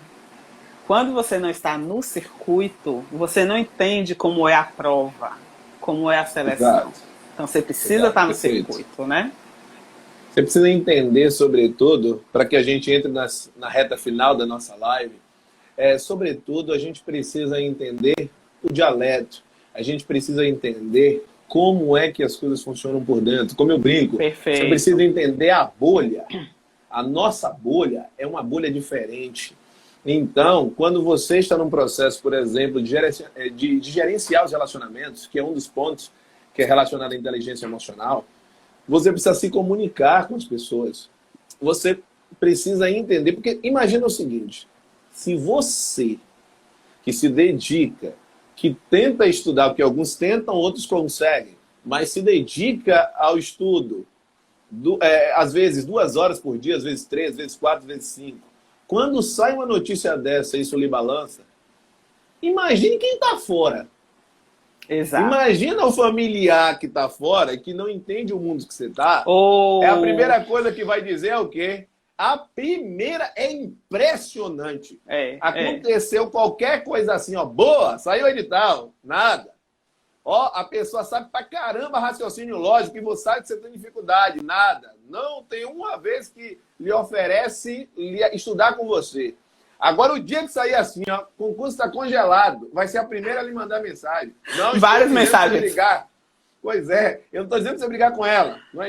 Quando você não está no circuito, você não entende como é a prova, como é a seleção. Exato. Então você precisa Exato, estar no perfeito. circuito, né? Você precisa entender, sobretudo, para que a gente entre na reta final da nossa live, sobretudo, a gente precisa entender o dialeto, a gente precisa entender como é que as coisas funcionam por dentro. Como eu brinco, Perfeito. você precisa entender a bolha. A nossa bolha é uma bolha diferente. Então, quando você está num processo, por exemplo, de gerenciar os relacionamentos, que é um dos pontos que é relacionado à inteligência emocional, você precisa se comunicar com as pessoas. Você precisa entender, porque imagina o seguinte, se você que se dedica, que tenta estudar, porque alguns tentam, outros conseguem, mas se dedica ao estudo, às vezes 2 horas por dia, às vezes 3, às vezes 4, às vezes 5. Quando sai uma notícia dessa, isso lhe balança, imagine quem está fora. Exato. Imagina o familiar que está fora e que não entende o mundo que você está. Oh. A primeira coisa que vai dizer é o quê? A primeira é impressionante. Aconteceu qualquer coisa assim, ó, boa, saiu o edital, nada. Ó, a pessoa sabe pra caramba raciocínio lógico e você sabe que você tem dificuldade, nada. Não tem uma vez que lhe oferece estudar com você. Agora, o dia que sair assim, ó, o concurso está congelado, vai ser a primeira a lhe mandar mensagem. Não, várias mensagens. Você brigar. Pois é, eu não estou dizendo para você brigar com ela. Não é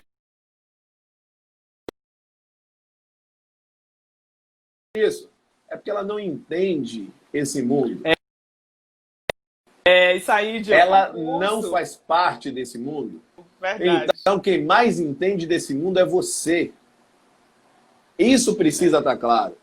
isso. É porque ela não entende esse mundo. Isso aí, Diogo. Ela não faz parte desse mundo. Verdade. Então, quem mais entende desse mundo é você. Isso precisa estar claro.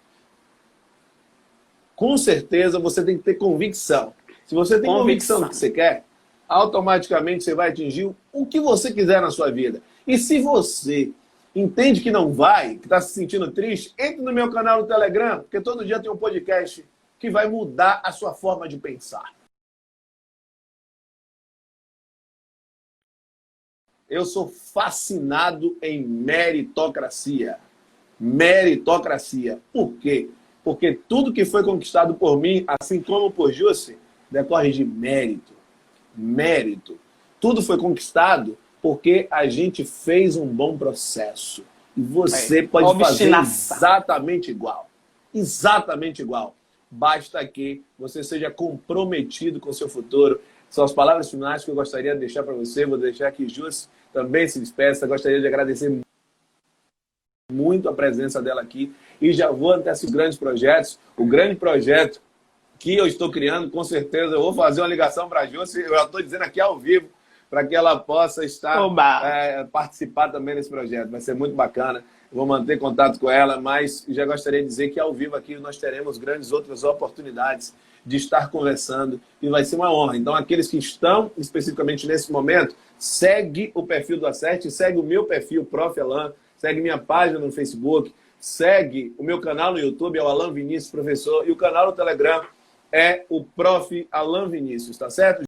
Com certeza, você tem que ter convicção. Se você tem convicção do que você quer, automaticamente você vai atingir o que você quiser na sua vida. E se você entende que não vai, que está se sentindo triste, entre no meu canal no Telegram, porque todo dia tem um podcast que vai mudar a sua forma de pensar. Eu sou fascinado em meritocracia. Meritocracia. Por quê? Porque tudo que foi conquistado por mim, assim como por Jussi, decorre de mérito. Mérito. Tudo foi conquistado porque a gente fez um bom processo. E você pode fazer exatamente igual. Exatamente igual. Basta que você seja comprometido com o seu futuro. São as palavras finais que eu gostaria de deixar para você. Vou deixar que Jussi também se despeça. Gostaria de agradecer muito a presença dela aqui. E já vou até esses grandes projetos. O grande projeto que eu estou criando, com certeza eu vou fazer uma ligação para a Jussi. Eu já estou dizendo aqui ao vivo, para que ela possa estar participar também desse projeto. Vai ser muito bacana. Vou manter contato com ela, mas já gostaria de dizer que ao vivo aqui nós teremos grandes outras oportunidades de estar conversando e vai ser uma honra. Então, aqueles que estão especificamente nesse momento, segue o perfil do Acerte, segue o meu perfil, Prof. Alan, segue minha página no Facebook, segue o meu canal no YouTube, é o Alan Vinícius Professor, e o canal no Telegram é o Prof. Alan Vinícius, tá certo?